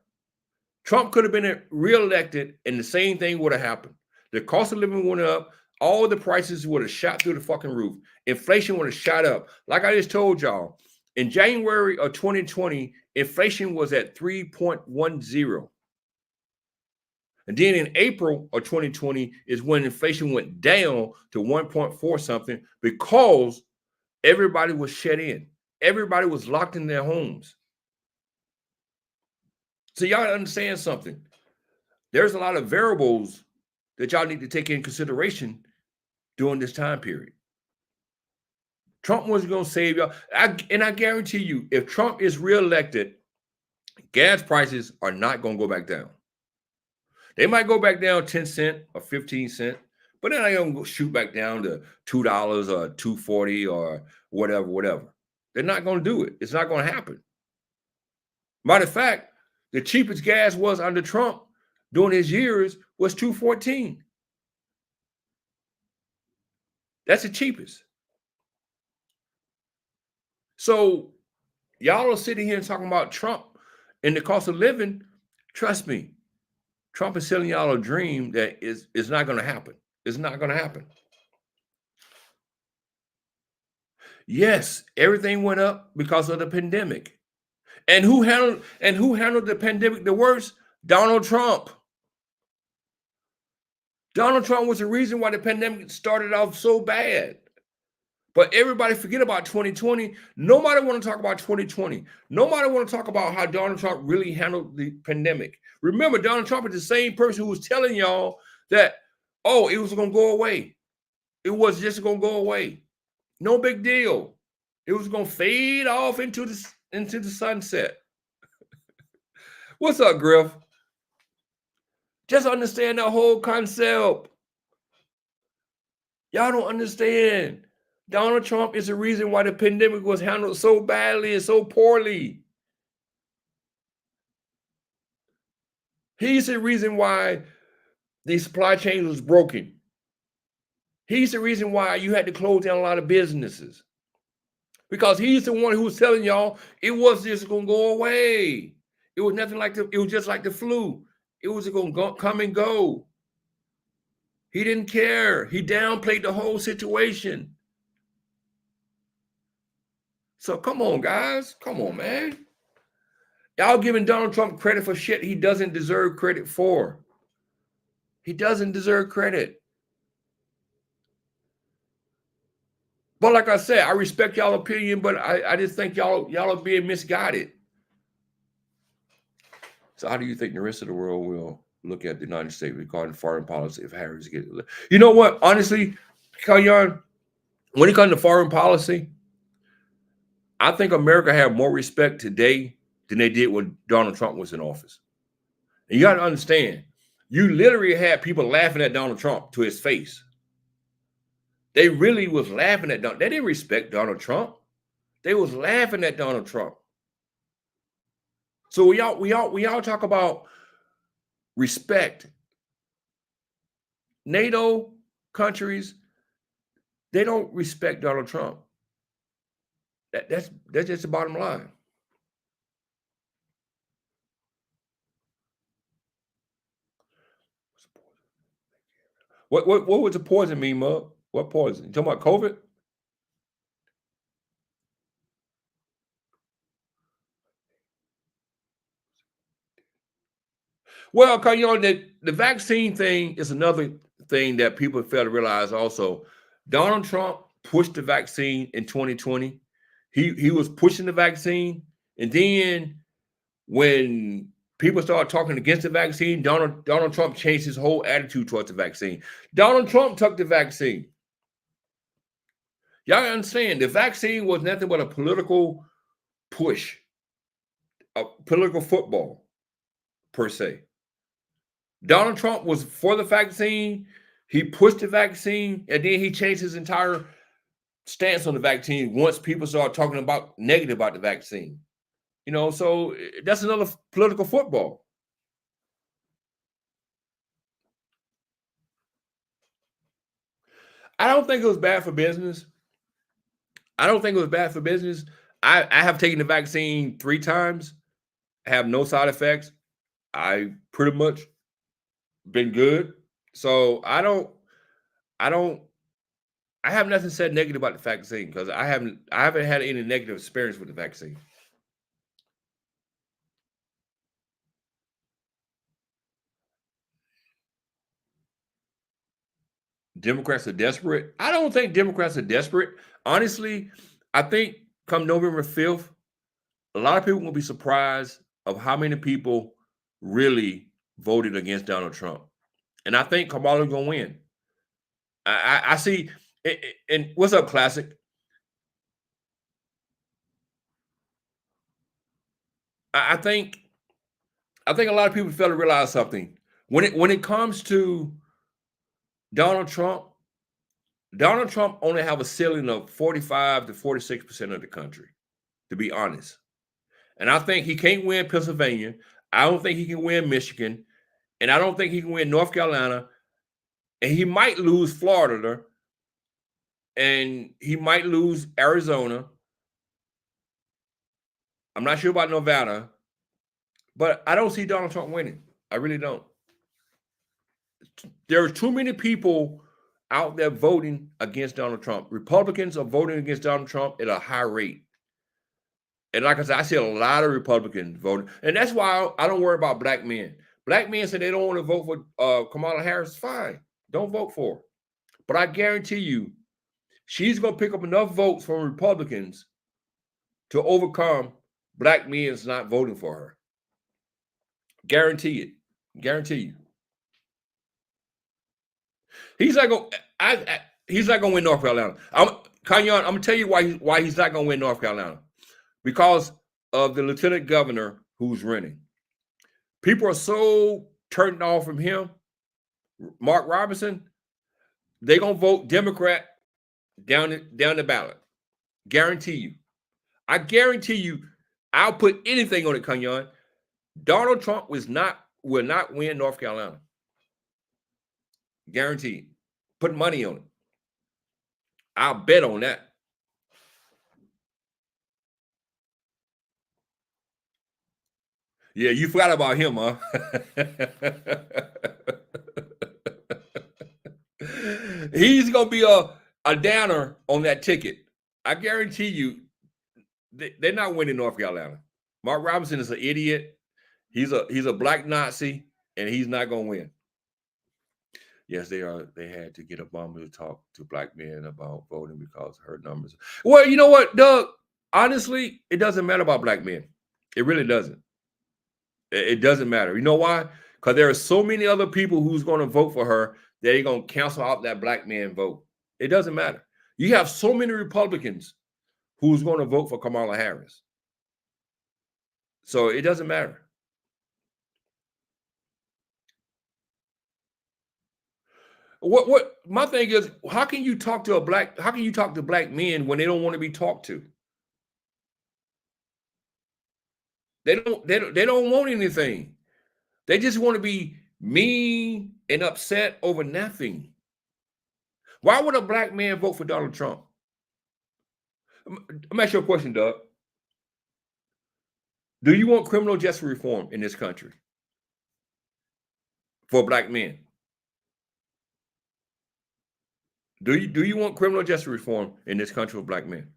Trump could have been reelected and the same thing would have happened. The cost of living went up. All the prices would have shot through the fucking roof. Inflation would have shot up. Like I just told y'all, in January of 2020, inflation was at 3.10. And then in April of 2020 is when inflation went down to 1.4 something because everybody was shut in. Everybody was locked in their homes. So y'all understand something. There's a lot of variables that y'all need to take in consideration during this time period. Trump wasn't going to save y'all. And I guarantee you, if Trump is reelected, gas prices are not going to go back down. They might go back down 10 cents or 15 cents, but then they're going to shoot back down to $2 or $2.40 or whatever. They're not going to do it. It's not going to happen. Matter of fact, the cheapest gas was under Trump during his years was $2.14. That's the cheapest. So y'all are sitting here talking about Trump and the cost of living. Trust me, Trump is selling y'all a dream that is not going to happen. It's not going to happen. Yes, everything went up because of the pandemic. And who handled the pandemic the worst? Donald Trump. Donald Trump was the reason why the pandemic started off so bad. But everybody forget about 2020. Nobody want to talk about 2020. Nobody want to talk about how Donald Trump really handled the pandemic. Remember, Donald Trump is the same person who was telling y'all that, oh, it was going to go away. It was just going to go away. No big deal. It was going to fade off into the sunset. What's up, Griff? Just understand that whole concept. Y'all don't understand. Donald Trump is the reason why the pandemic was handled so badly and so poorly. He's the reason why the supply chain was broken. He's the reason why you had to close down a lot of businesses. Because he's the one who was telling y'all it was just going to go away. It was nothing like it was just like the flu. It was going to come and go. He didn't care. He downplayed the whole situation. So come on, guys. Come on, man. Y'all giving Donald Trump credit for shit he doesn't deserve credit for. He doesn't deserve credit. But like I said, I respect y'all opinion, but I just think y'all are being misguided. So how do you think the rest of the world will look at the United States regarding foreign policy if Harris gets elected? You know what? Honestly, Kalyan, when it comes to foreign policy, I think America have more respect today than they did when Donald Trump was in office. And you got to understand, you literally had people laughing at Donald Trump to his face. They really was laughing at Donald. They didn't respect Donald Trump. They was laughing at Donald Trump. So we all talk about respect. NATO countries, they don't respect Donald Trump. That's just the bottom line. What was the poison mean, Mug? What poison? You talking about COVID? Well, cause you know the vaccine thing is another thing that people fail to realize also. Donald Trump pushed the vaccine in 2020. He was pushing the vaccine, and then when people started talking against the vaccine, Donald Trump changed his whole attitude towards the vaccine. Donald Trump took the vaccine. Y'all understand the vaccine was nothing but a political push, a political football per se. Donald Trump was for the vaccine. He pushed the vaccine, and then he changed his entire stance on the vaccine once people started talking about negative about the vaccine. You know, so that's another political football. I don't think it was bad for business. I don't think it was bad for business. I have taken the vaccine 3 times, have no side effects. I pretty much been good. So I have nothing said negative about the vaccine because I haven't had any negative experience with the vaccine. Democrats are desperate. I don't think Democrats are desperate. Honestly, I think come November 5th, a lot of people will be surprised of how many people really voted against Donald Trump. And I think Kamala's gonna win. I see. And what's up, Classic? I think a lot of people fail to realize something. When it comes to Donald Trump, Donald Trump only have a ceiling of 45 to 46% of the country, to be honest. And I think he can't win Pennsylvania. I don't think he can win Michigan. And I don't think he can win North Carolina. And he might lose Florida. And he might lose Arizona. I'm not sure about Nevada. But I don't see Donald Trump winning. I really don't. There are too many people out there voting against Donald Trump. Republicans are voting against Donald Trump at a high rate. And like I said, I see a lot of Republicans voting. And that's why I don't worry about black men. Black men say they don't want to vote for Kamala Harris. Fine. Don't vote for her. But I guarantee you, she's going to pick up enough votes from Republicans to overcome black men's not voting for her. Guarantee it. Guarantee you. He's not going. He's not going to win North Carolina. Kanyon, I'm going to tell you why he's not going to win North Carolina. Because of the lieutenant governor who's running. People are so turned off from him, Mark Robinson, they're going to vote Democrat down the ballot. Guarantee you. I guarantee you, I'll put anything on it, Kanyon. Donald Trump will not win North Carolina. Guaranteed. Put money on it. I'll bet on that. Yeah, you forgot about him, huh? He's gonna be a downer on that ticket. I guarantee you, they're not winning North Carolina. Mark Robinson is an idiot. He's a black Nazi, and he's not gonna win. Yes, they are. They had to get Obama to talk to black men about voting because her numbers. Well, you know what, Doug? Honestly, it doesn't matter about black men. It really doesn't. It doesn't matter. You know why? Because there are so many other people who's going to vote for her that they're going to cancel out that black man vote. It doesn't matter. You have so many Republicans who's going to vote for Kamala Harris. So it doesn't matter. What my thing is, how can you talk to black men when they don't want to be talked to? They don't want anything. They just want to be mean and upset over nothing. Why would a black man vote for Donald Trump? Let me ask you a question, Doug. Do you want criminal justice reform in this country for black men? Do you want criminal justice reform in this country for black men?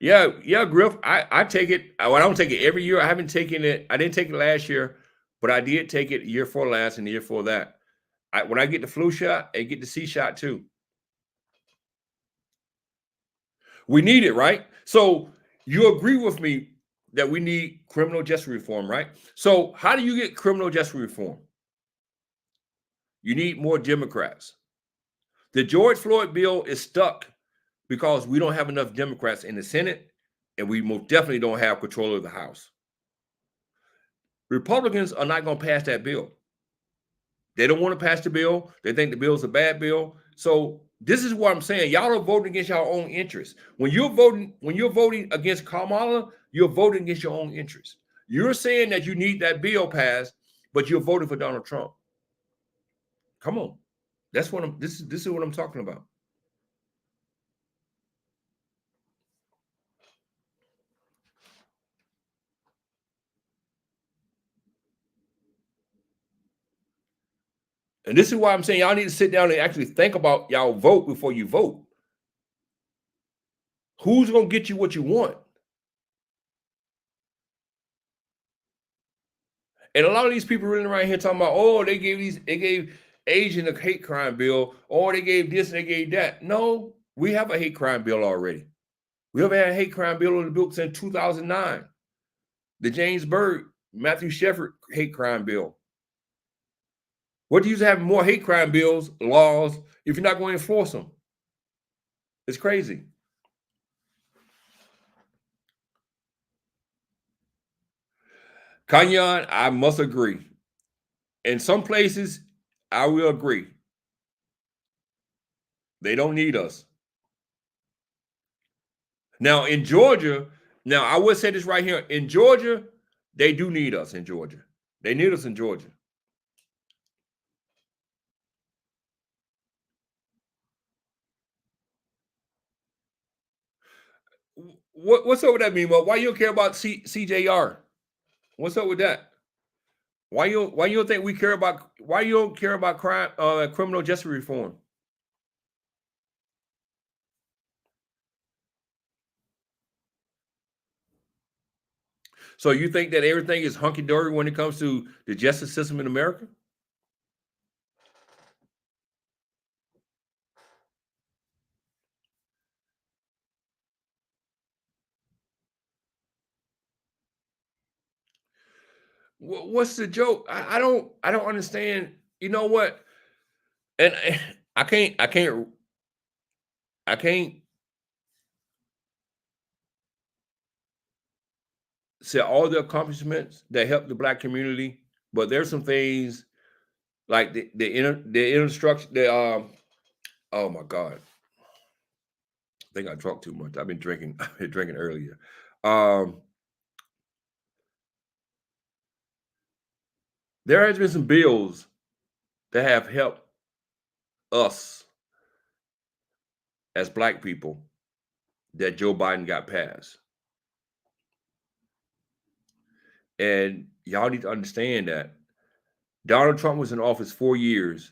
Yeah, Griff. I take it. Well, I don't take it every year. I haven't taken it. I didn't take it last year, but I did take it year before last and the year before that. When I get the flu shot, I get the C shot too. We need it, right? So you agree with me that we need criminal justice reform, right? So how do you get criminal justice reform? You need more Democrats. The George Floyd bill is stuck because we don't have enough Democrats in the Senate, and we most definitely don't have control of the House. Republicans are not going to pass that bill. They don't want to pass the bill. They think the bill is a bad bill. So this is what I'm saying. Y'all are voting against your own interests. When you're voting against Kamala, you're voting against your own interests. You're saying that you need that bill passed, but you're voting for Donald Trump. Come on. That's what this is what I'm talking about. And this is why I'm saying y'all need to sit down and actually think about y'all vote before you vote. Who's going to get you what you want? And a lot of these people running around here talking about, oh, they gave Asian a hate crime bill, or they gave this and they gave that. No, we have a hate crime bill already. We have had a hate crime bill on the books in 2009. The James Byrd, Matthew Shepard hate crime bill. What do you have more hate crime bills, laws, if you're not going to enforce them? It's crazy. Kanyan, I must agree. In some places, I will agree. They don't need us. Now, in Georgia, now I would say this right here. In Georgia, they do need us in Georgia. They need us in Georgia. What's up with that, Mimo? Why you don't care about CJR? What's up with that? Why you don't think we care about? Why you don't care about crime, criminal justice reform? So you think that everything is hunky dory when it comes to the justice system in America? What's the joke? I don't understand. You know what? And I can't say all the accomplishments that help the black community, but there's some things like the instruction. Oh my God, I think I drunk too much. I've been drinking. I've been drinking earlier. There has been some bills that have helped us as black people that Joe Biden got passed. And y'all need to understand that Donald Trump was in office 4 years.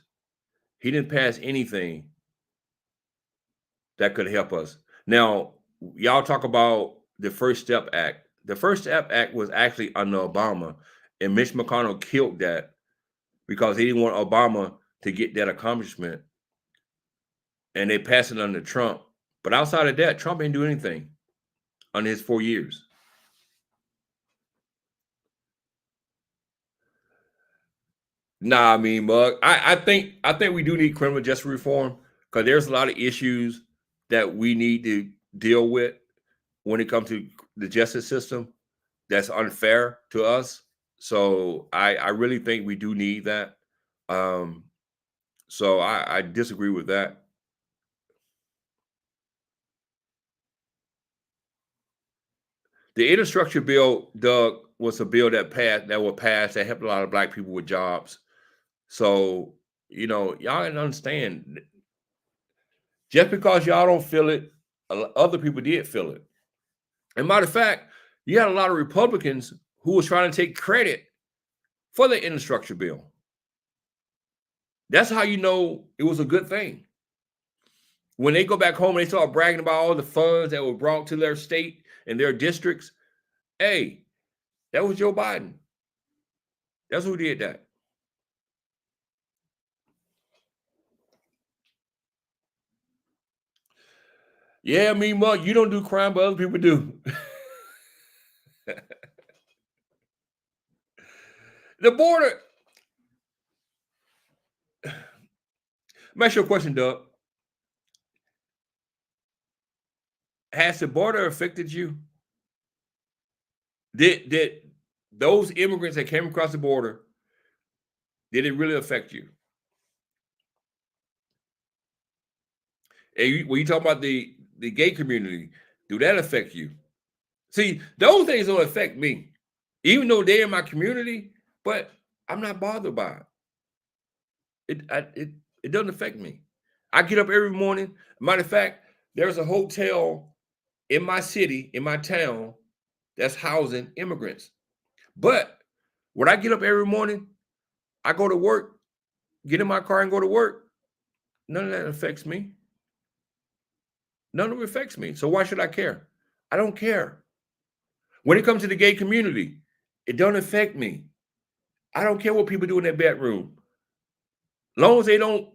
He didn't pass anything that could help us. Now, y'all talk about the First Step Act. The First Step Act was actually under Obama, and Mitch McConnell killed that because he didn't want Obama to get that accomplishment. And they passed it under Trump. But outside of that, Trump didn't do anything under his 4 years. Nah, I mean, Mug. I think we do need criminal justice reform because there's a lot of issues that we need to deal with when it comes to the justice system. that's unfair to us. So I really think we do need that. Um, so I disagree with that. The infrastructure bill, Doug, was a bill that was passed that helped a lot of black people with jobs. So, y'all can understand just because y'all don't feel it, other people did feel it. And matter of fact, you had a lot of Republicans who was trying to take credit for the infrastructure bill. That's how you know it was a good thing. When they go back home and they start bragging about all the funds that were brought to their state and their districts, hey, that was Joe Biden. That's who did that. Yeah, me, Mark, you don't do crime, but other people do. The border. Let me ask you a question, Doug. Has the border affected you? Did those immigrants that came across the border, did it really affect you? And when you talk about the gay community, do that affect you? See, those things don't affect me, even though they're in my community. But I'm not bothered by it. It doesn't affect me. I get up every morning. Matter of fact, there's a hotel in my city, in my town, that's housing immigrants. But when I get up every morning, I go to work, get in my car and go to work. None of that affects me. None of it affects me. So why should I care? I don't care. When it comes to the gay community, it don't affect me. I don't care what people do in their bedroom. Long as they don't,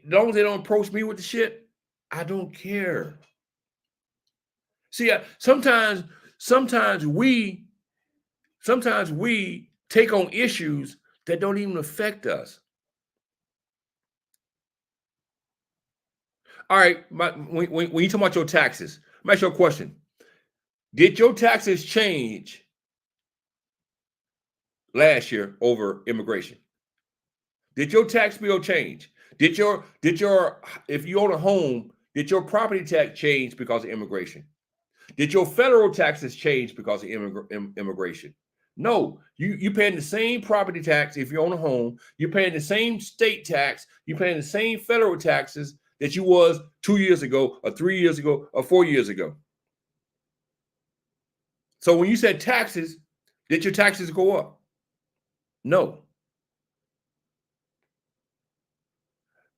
long as they don't approach me with the shit, I don't care. See, sometimes we take on issues that don't even affect us. All right, when you talk about your taxes, let me ask you a question. Did your taxes change last year over immigration? Did your tax bill change? Did your if you own a home, did your property tax change because of immigration? Did your federal taxes change because of immigration? No, you paying the same property tax if you own a home. You're paying the same state tax. You're paying the same federal taxes that you was 2 years ago, or 3 years ago, or 4 years ago. So when you said taxes, did your taxes go up? No.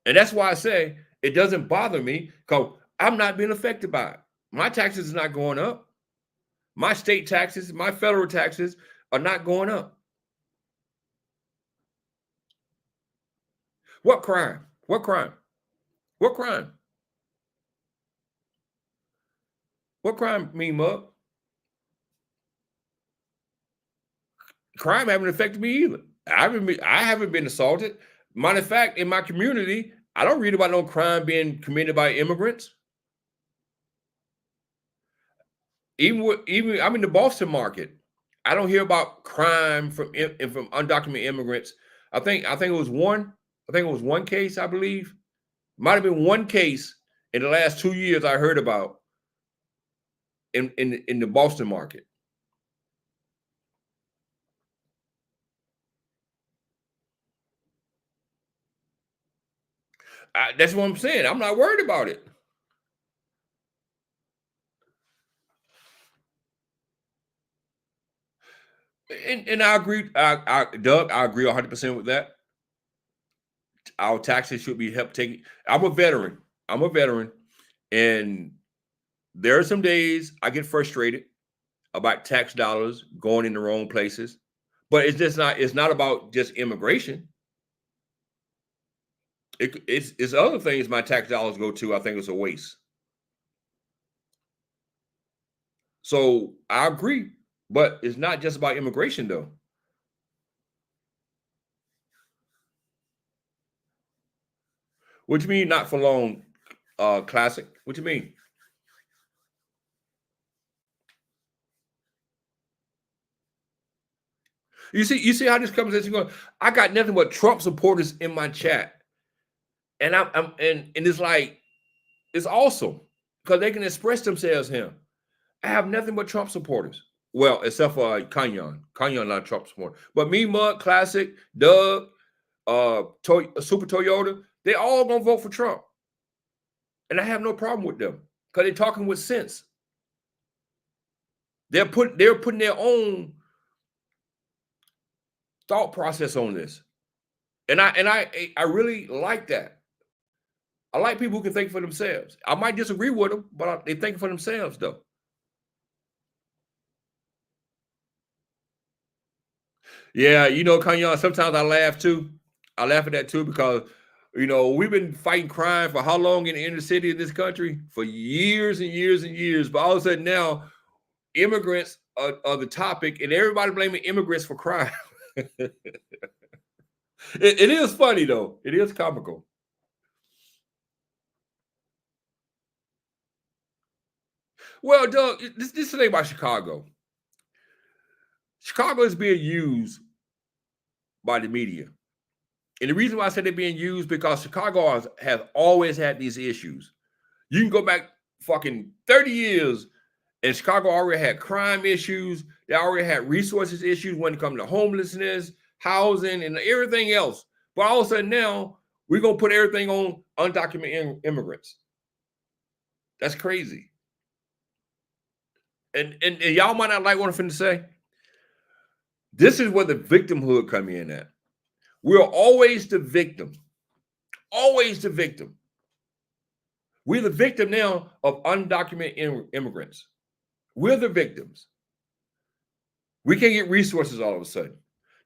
And that's why I say it doesn't bother me because I'm not being affected by it. My taxes is not going up. My state taxes, my federal taxes are not going up. What crime? What crime? What crime? What crime, me, Mug? Crime haven't affected me either. I haven't been assaulted. Matter of fact, in my community, I don't read about no crime being committed by immigrants. Even I'm in the Boston market. I don't hear about crime from undocumented immigrants. I think it was one. I think it was one case. I believe might have been one case in the last 2 years I heard about in the Boston market. That's what I'm saying. I'm not worried about it. And I agree, Doug. I agree 100% with that. Our taxes should be helped taken. I'm a veteran. I'm a veteran, and there are some days I get frustrated about tax dollars going in the wrong places. But it's just not. It's not about just immigration. It's other things my tax dollars go to. I think it's a waste. So I agree, but it's not just about immigration though. What do you mean not for long? Classic. What do you mean? You see how this conversation going? I got nothing but Trump supporters in my chat. And and it's like, it's awesome because they can express themselves here. I have nothing but Trump supporters. Well, except for Kanyon. Kanyon not Trump supporter. But me, Mud, Classic, Doug, Super Toyota, they all gonna vote for Trump. And I have no problem with them because they're talking with sense. They're putting their own thought process on this. And I really like that. I like people who can think for themselves. I might disagree with them, but they think for themselves, though. Yeah, Kanyon, sometimes I laugh too. I laugh at that too because, we've been fighting crime for how long in the inner city of this country? For years and years and years. But all of a sudden now, immigrants are the topic, and everybody blaming immigrants for crime. It is funny, though. It is comical. Well, Doug, this is the thing about Chicago. Chicago is being used by the media. And the reason why I said they're being used because Chicago has always had these issues. You can go back fucking 30 years and Chicago already had crime issues. They already had resources issues when it comes to homelessness, housing, and everything else. But all of a sudden now, we're going to put everything on undocumented immigrants. That's crazy. And y'all might not like what I'm finna say. This is where the victimhood come in at. We're always the victim. Always the victim. We're the victim now of undocumented immigrants. We're the victims. We can't get resources all of a sudden.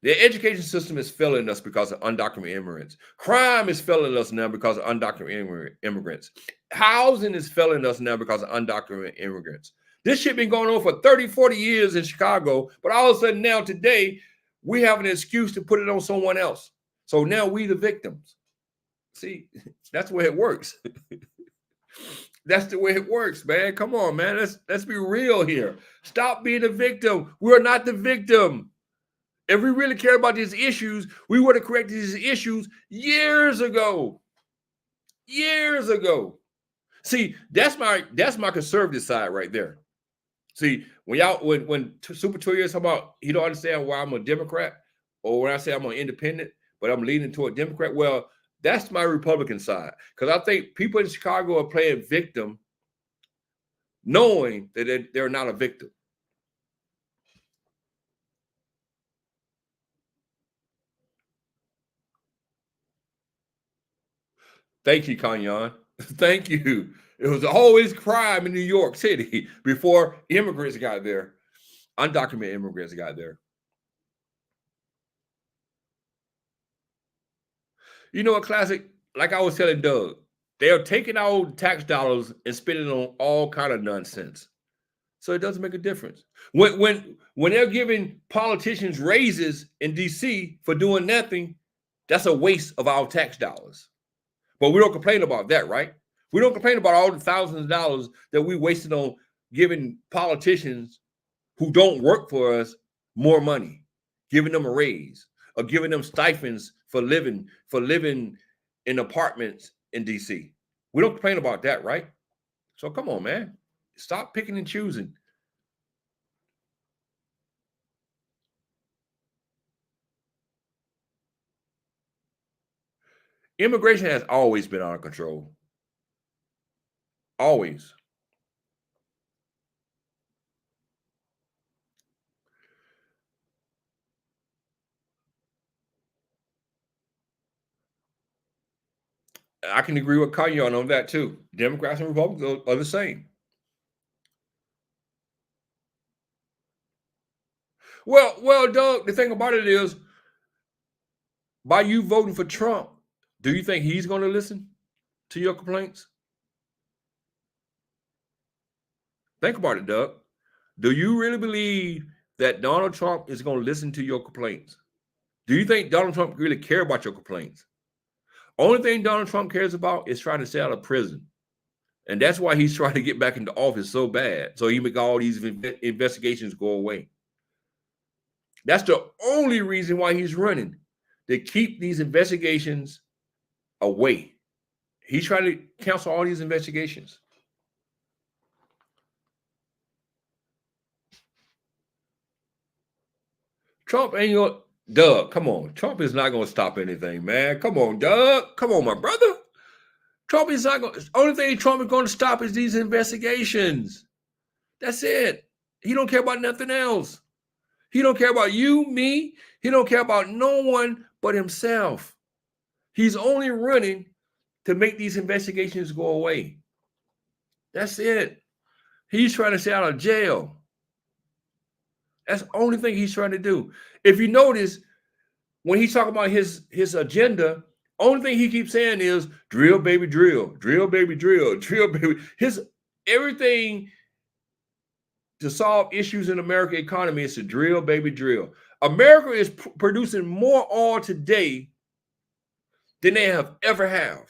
The education system is failing us because of undocumented immigrants. Crime is failing us now because of undocumented immigrants. Housing is failing us now because of undocumented immigrants. This shit been going on for 30, 40 years in Chicago, but all of a sudden now today, we have an excuse to put it on someone else. So now we the victims. See, that's the way it works. That's the way it works, man. Come on, man. Let's be real here. Stop being the victim. We're not the victim. If we really care about these issues, we would have corrected these issues years ago. Years ago. See, that's my conservative side right there. See, when Super Toya is talking about he don't understand why I'm a Democrat, or when I say I'm an independent, but I'm leaning toward Democrat, well, that's my Republican side. Because I think people in Chicago are playing victim, knowing that they're not a victim. Thank you, Kanyon. Thank you. It was always crime in New York City before immigrants got there. Undocumented immigrants got there. You know what, Classic? Like I was telling Doug, they are taking our tax dollars and spending on all kind of nonsense. So it doesn't make a difference. When they're giving politicians raises in DC for doing nothing, that's a waste of our tax dollars. But we don't complain about that, right? We don't complain about all the thousands of dollars that we wasted on giving politicians who don't work for us more money, giving them a raise, or giving them stipends for living in apartments in DC. We don't complain about that, right? So come on, man. Stop picking and choosing. Immigration has always been out of control. Always. I can agree with Kanyon on that too. Democrats and Republicans are the same. Well, Doug, the thing about it is, by you voting for Trump, do you think he's going to listen to your complaints? Think about it, Doug. Do you really believe that Donald Trump is going to listen to your complaints? Do you think Donald Trump really care about your complaints? Only thing Donald Trump cares about is trying to stay out of prison. And that's why he's trying to get back into office so bad. So he make all these investigations go away. That's the only reason why he's running, to keep these investigations away. He's trying to cancel all these investigations. Trump ain't gonna, Doug, come on. Trump is not gonna stop anything, man. Come on, Doug. Come on, my brother. Trump is not gonna, only thing Trump is gonna stop is these investigations. That's it. He don't care about nothing else. He don't care about you, me. He don't care about no one but himself. He's only running to make these investigations go away. That's it. He's trying to stay out of jail. That's the only thing he's trying to do. If you notice, when he's talking about his agenda, only thing he keeps saying is drill, baby, drill, drill, baby, drill, drill, baby. His everything to solve issues in American economy is to drill, baby, drill. America is producing more oil today than they have ever have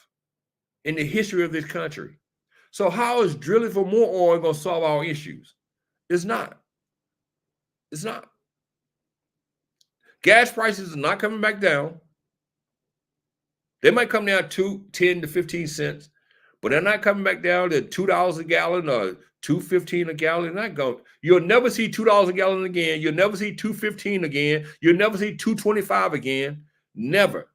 in the history of this country. So how is drilling for more oil going to solve our issues? It's not. It's not. Gas prices are not coming back down. They might come down 10 to 15 cents, but they're not coming back down to $2 a gallon or $2.15 a gallon. Not going. You'll never see $2 a gallon again. You'll never see $2.15 again. You'll never see $2.25 again. Never.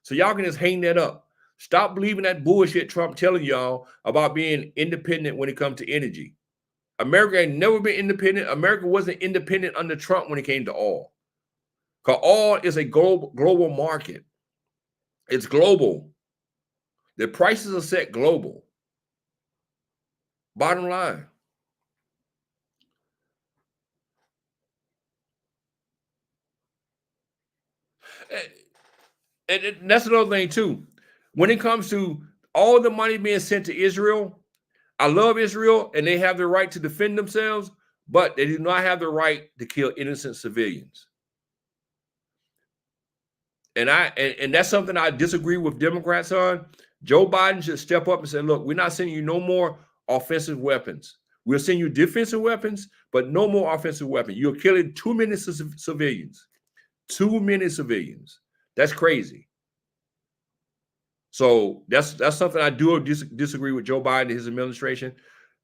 So y'all can just hang that up. Stop believing that bullshit Trump telling y'all about being independent when it comes to energy. America ain't never been independent. America wasn't independent under Trump when it came to oil. Because oil is a global market. It's global. The prices are set global. Bottom line. And that's another thing too. When it comes to all the money being sent to Israel, I love Israel and they have the right to defend themselves, but they do not have the right to kill innocent civilians. And that's something I disagree with Democrats on. Joe Biden should step up and say, look, we're not sending you no more offensive weapons. We'll send you defensive weapons, but no more offensive weapons. You're killing too many civilians. Too many civilians. That's crazy. So that's something I do disagree with Joe Biden and his administration.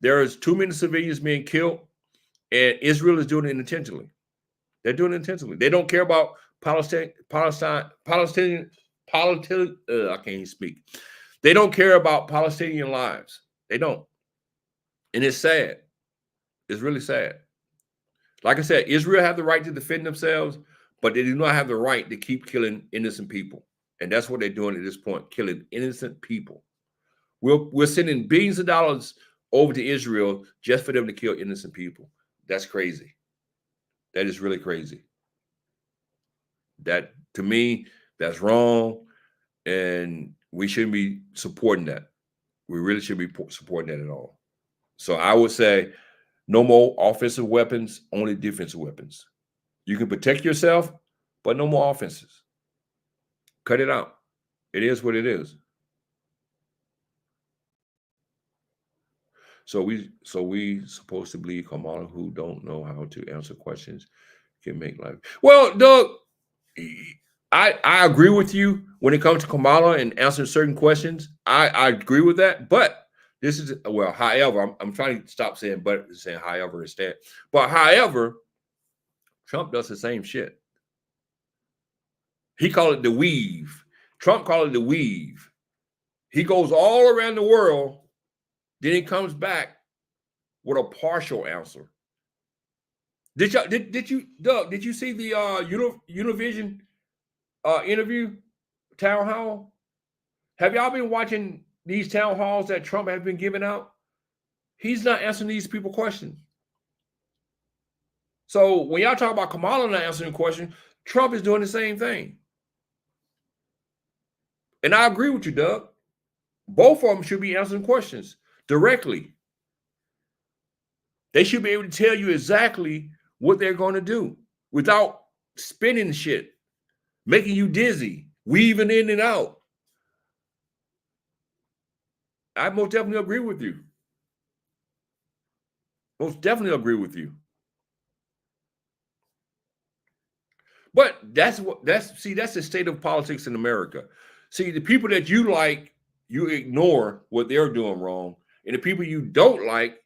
There is too many civilians being killed, and Israel is doing it intentionally. They're doing it intentionally. They don't care about Palestinian. I can't even speak. They don't care about Palestinian lives. They don't. And it's sad. It's really sad. Like I said, Israel have the right to defend themselves, but they do not have the right to keep killing innocent people. And that's what they're doing at this point, killing innocent people. We're sending billions of dollars over to Israel just for them to kill innocent people. That's crazy. That is really crazy. That, to me, that's wrong, and we shouldn't be supporting that. We really shouldn't be supporting that at all. So I would say no more offensive weapons, only defensive weapons. You can protect yourself, but no more offenses. Cut it out. It is what it is. So we supposed to believe Kamala, who don't know how to answer questions, can make life. Well, Doug, I agree with you when it comes to Kamala and answering certain questions. I agree with that, but this is, well, however, I'm trying to stop saying but, saying however instead. But however, Trump does the same shit. He called it the weave. Trump called it the weave. He goes all around the world, then he comes back with a partial answer. Did you, Doug? Did you see the Univision interview town hall? Have y'all been watching these town halls that Trump has been giving out? He's not answering these people questions. So when y'all talk about Kamala not answering questions, Trump is doing the same thing. And I agree with you, Doug. Both of them should be answering questions directly. They should be able to tell you exactly what they're going to do without spinning shit, making you dizzy, weaving in and out. I most definitely agree with you. Most definitely agree with you. But that's that's the state of politics in America. See, the people that you like, you ignore what they're doing wrong, and the people you don't like,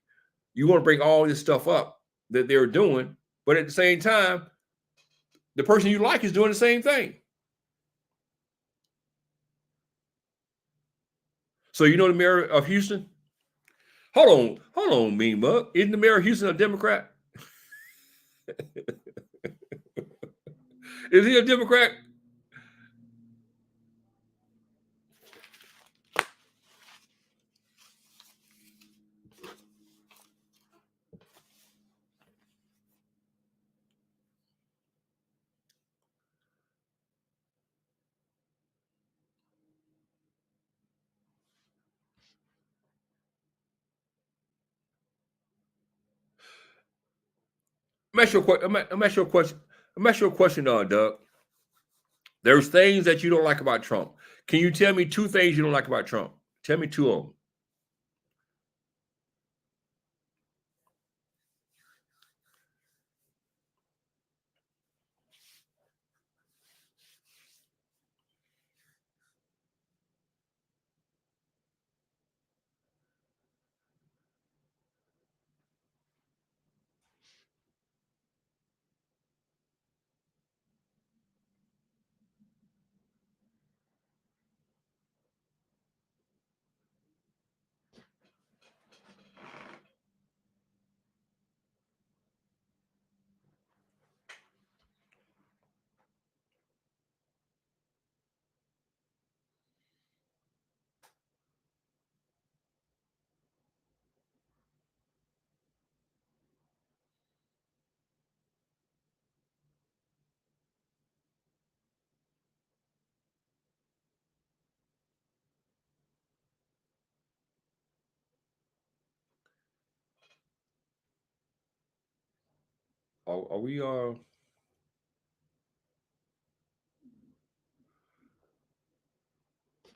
you want to bring all this stuff up that they're doing, but at the same time, the person you like is doing the same thing. So you know the mayor of Houston? Hold on, Mean Mug. Isn't the mayor of Houston a Democrat? Is he a Democrat? I'm ask you a question. I'm ask you a question. I'm ask you a question, Doug. There's things that you don't like about Trump. Can you tell me two things you don't like about Trump? Tell me two of them. Are we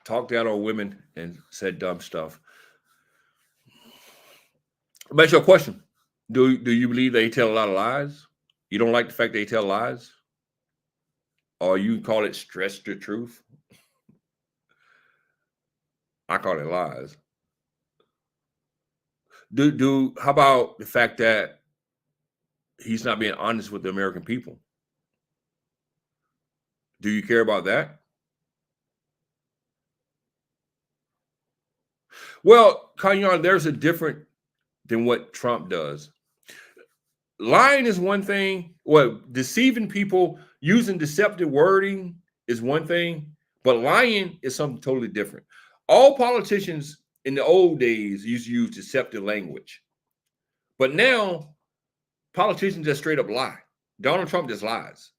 talked out on women and said dumb stuff? Let me ask you a question. Do you believe they tell a lot of lies? You don't like the fact they tell lies? Or you call it stretch the truth? I call it lies. Do how about the fact that he's not being honest with the American people? Do you care about that? Well, Kanyon, there's a different than what Trump does. Lying is one thing. Well, deceiving people using deceptive wording is one thing, but lying is something totally different. All politicians in the old days used to use deceptive language, but now politicians just straight up lie. Donald Trump just lies.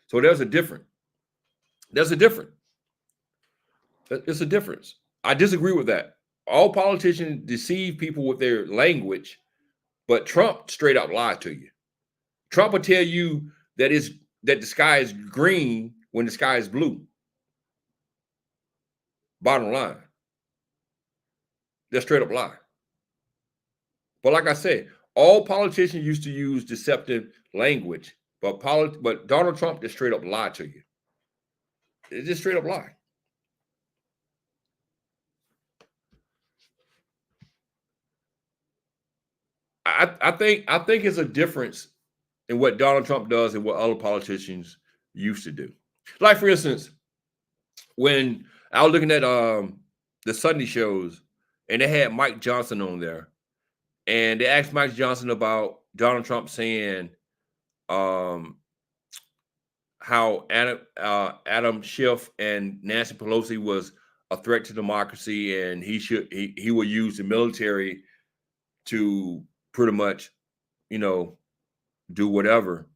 So there's a difference. There's a difference. It's a difference. I disagree with that. All politicians deceive people with their language, but Trump straight up lied to you. Trump will tell you that the sky is green when the sky is blue. Bottom line, that's straight up lie. But like I said, all politicians used to use deceptive language, but Donald Trump just straight up lied to you. It's just straight up lie. I think it's a difference in what Donald Trump does and what other politicians used to do. Like for instance, when I was looking at the Sunday shows and they had Mike Johnson on there, and they asked Mike Johnson about Donald Trump saying um, how Adam Schiff and Nancy Pelosi was a threat to democracy, and he would use the military to pretty much, you know, do whatever.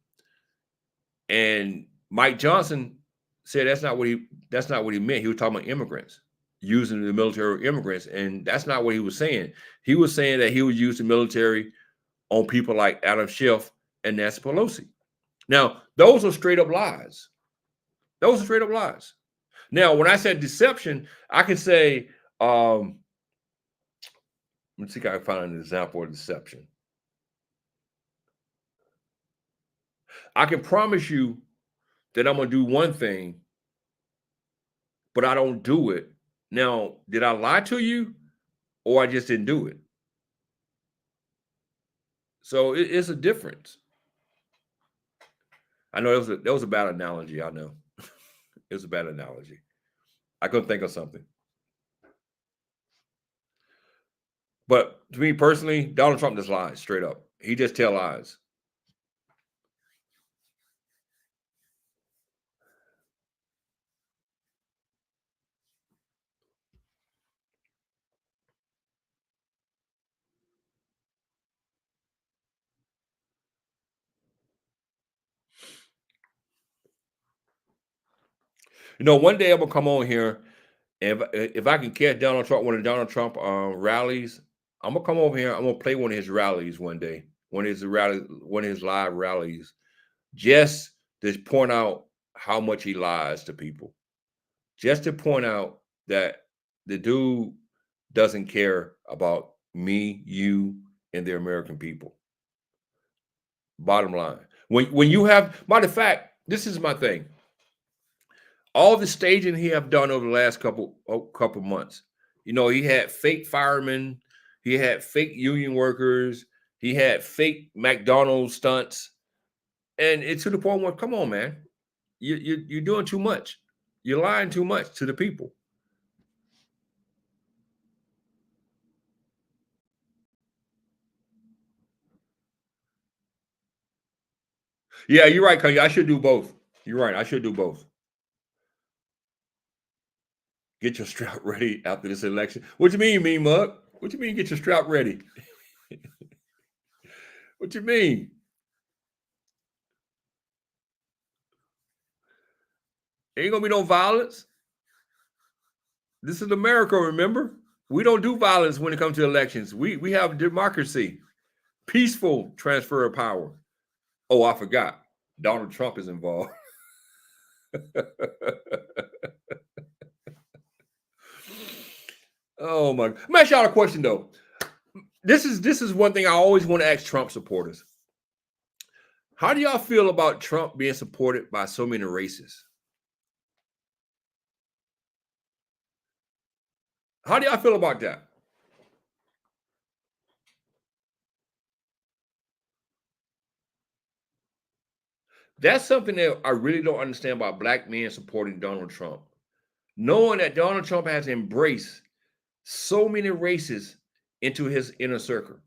And Mike Johnson said that's not what he meant. He was talking about immigrants, using the military immigrants, and that's not what he was saying. He was saying that he would use the military on people like Adam Schiff and Nancy Pelosi. Now, those are straight up lies. Those are straight up lies. Now, when I said deception, I can say, let's see if I can find an example of deception. I can promise you that I'm gonna do one thing, but I don't do it. Now, did I lie to you or I just didn't do it? So it's a difference. I know that was a bad analogy. I know it was a bad analogy. I couldn't think of something. But to me personally, Donald Trump just lies straight up. He just tell lies. One day I'm gonna come on here, and if I can catch Donald Trump, one of Donald Trump rallies, I'm gonna come over here. I'm gonna play one of his rallies one day, one of his live rallies, just to point out how much he lies to people, just to point out that the dude doesn't care about me, you, and the American people. Bottom line, when you have, matter of fact, this is my thing. All the staging he have done over the last couple months. He had fake firemen, he had fake union workers, he had fake McDonald's stunts, and it's to the point where, come on, man, you're doing too much. You're lying too much to the people. Yeah, you're right, Kanye. I should do both. You're right. I should do both. Get your strap ready after this election. What you mean, mug? What you mean, get your strap ready? What you mean? Ain't gonna be no violence. This is America, remember? We don't do violence when it comes to elections. We have democracy, peaceful transfer of power. Oh, I forgot. Donald Trump is involved. Oh my! Let me ask y'all a question though. This is one thing I always want to ask Trump supporters. How do y'all feel about Trump being supported by so many races? How do y'all feel about that? That's something that I really don't understand about black men supporting Donald Trump. Knowing that Donald Trump has embraced so many races into his inner circle.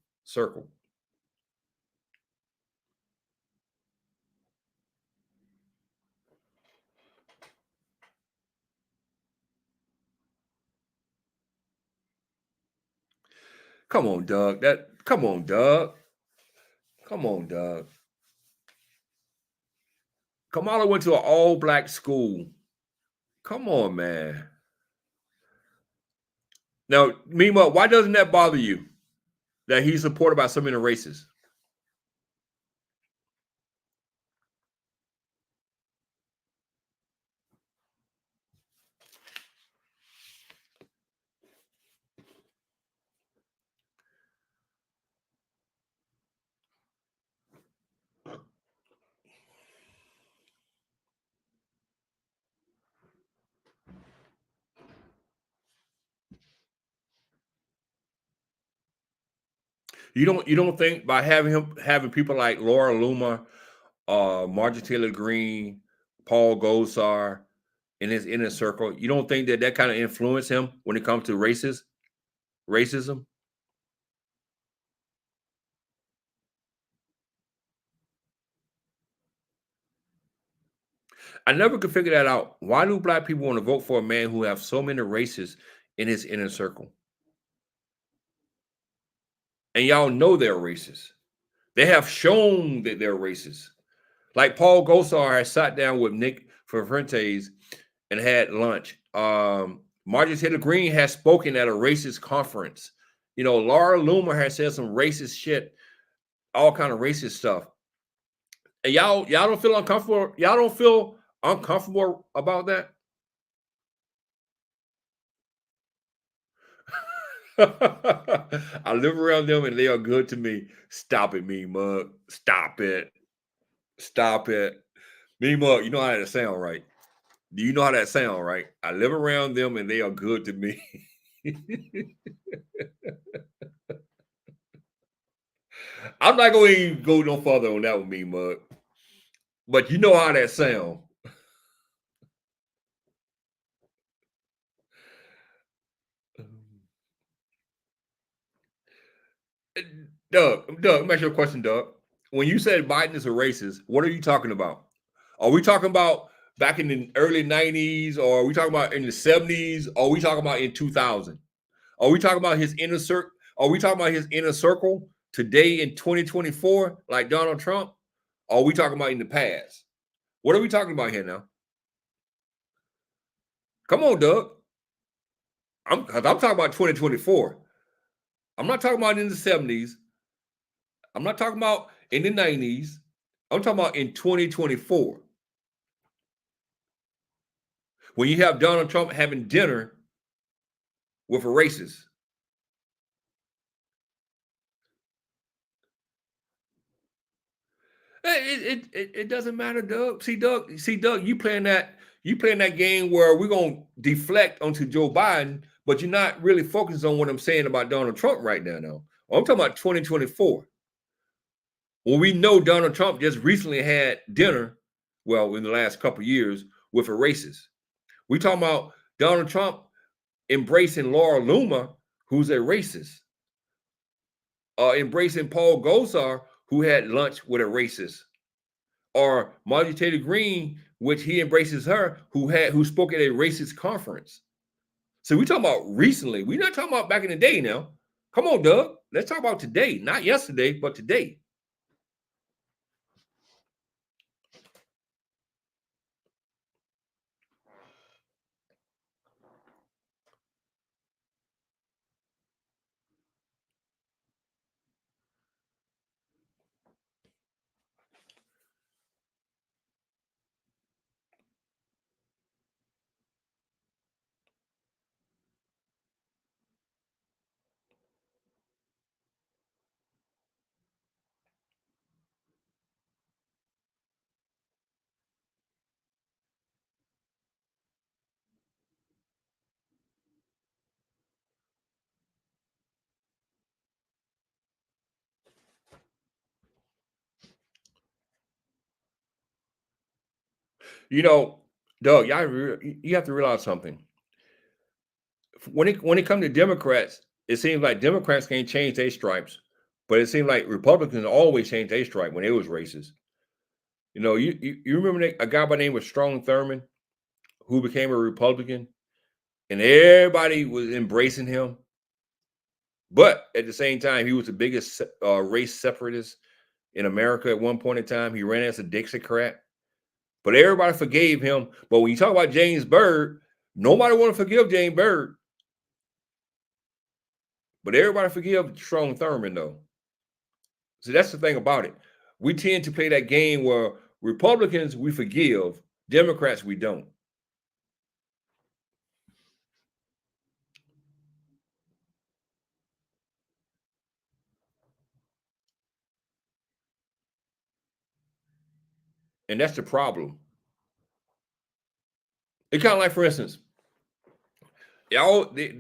Come on, Doug. Come on, Doug. Come on, Doug. Kamala went to an all black school. Come on, man. Now, Mima, why doesn't that bother you that he's supported by so many races? You don't think by having people like Laura Loomer, Marjorie Taylor Greene, Paul Gosar in his inner circle, you don't think that kind of influenced him when it comes to racism? I never could figure that out. Why do black people want to vote for a man who have so many races in his inner circle? And y'all know they're racist. They have shown that they're racist. Like Paul Gosar has sat down with Nick Fuentes and had lunch. Marjorie Taylor Greene has spoken at a racist conference. Laura Loomer has said some racist shit, all kind of racist stuff. And y'all don't feel uncomfortable. Y'all don't feel uncomfortable about that. I live around them and they are good to me. Stop it, me mug. Stop it. Stop it. Me Mug, you know how that sound, right? Do you know how that sound, right? I live around them and they are good to me. I'm not going to even go no further on that with me, Mug. But you know how that sound. Doug, let me ask you a question, Doug. When you said Biden is a racist, what are you talking about? Are we talking about back in the early 90s, or are we talking about in the 70s, or are we talking about in 2000? Are we talking about his inner circle? Are we talking about his inner circle today in 2024, like Donald Trump? Or are we talking about in the past? What are we talking about here now? Come on, Doug. I'm talking about 2024. I'm not talking about in the 70s. I'm not talking about in the 90s. I'm talking about in 2024. When you have Donald Trump having dinner with a racist. It doesn't matter, Doug. Doug, you playing that game where we're gonna deflect onto Joe Biden, but you're not really focused on what I'm saying about Donald Trump right now. No, I'm talking about 2024. Well, we know Donald Trump just recently had dinner, well, in the last couple of years, with a racist. We talking about Donald Trump embracing Laura Loomer, who's a racist, embracing Paul Gosar, who had lunch with a racist, or Marjorie Taylor Greene, which he embraces her, who spoke at a racist conference. So we talking about recently. We're not talking about back in the day now. Come on, Doug. Let's talk about today, not yesterday, but today. You know, Doug, you have to realize something. When it comes to Democrats, it seems like Democrats can't change their stripes, but it seems like Republicans always change their stripe when it was racist. You know, you remember a guy by the name of Strom Thurmond who became a Republican, and everybody was embracing him. But at the same time, he was the biggest race separatist in America at one point in time. He ran as a Dixiecrat, but everybody forgave him. But when you talk about James Byrd, nobody want to forgive James Byrd. But everybody forgive Strom Thurmond, though. So that's the thing about it. We tend to play that game where Republicans we forgive, Democrats we don't. And that's the problem. It's kind of like, for instance, they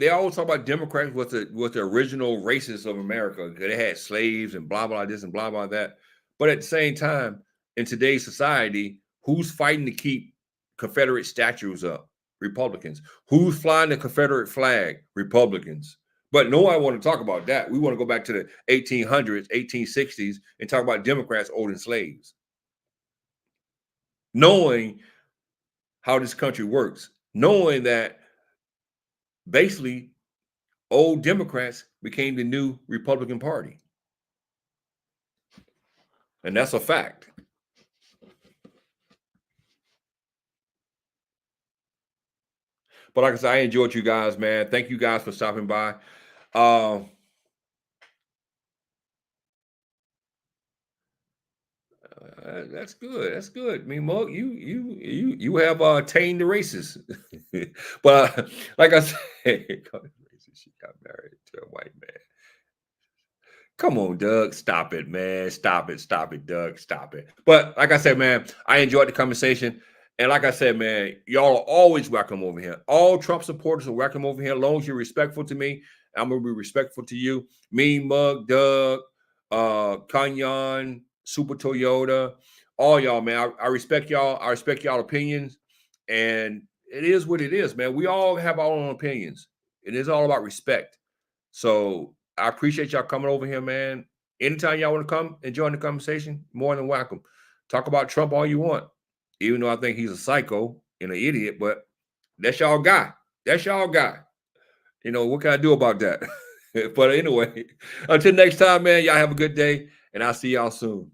always talk about Democrats was the original racists of America. They had slaves and blah blah this and blah blah that. But at the same time, in today's society, who's fighting to keep Confederate statues up? Republicans. Who's flying the Confederate flag? Republicans. But no one want to talk about that. We want to go back to the 1800s, 1860s, and talk about Democrats owning slaves, knowing how this country works, knowing that basically old Democrats became the new Republican Party. And that's a fact. But like I said, I enjoyed you guys, man. Thank you guys for stopping by. Uh, that's good. That's good. I mean, Mug, you have tamed the races. But like I said, she got married to a white man. Come on, Doug. Stop it, man. Stop it. Stop it, Doug. Stop it. But like I said, man, I enjoyed the conversation. And like I said, man, y'all are always welcome over here. All Trump supporters are welcome over here. As long as you're respectful to me, I'm gonna be respectful to you. Me, Mug, Doug, Kanyan, Super Toyota, all y'all, man. I respect y'all. I respect y'all opinions. And it is what it is, man. We all have our own opinions. It is all about respect. So I appreciate y'all coming over here, man. Anytime y'all want to come and join the conversation, more than welcome. Talk about Trump all you want, even though I think he's a psycho and an idiot, but that's y'all guy. That's y'all guy. You know, what can I do about that? But anyway, until next time, man, y'all have a good day, and I'll see y'all soon.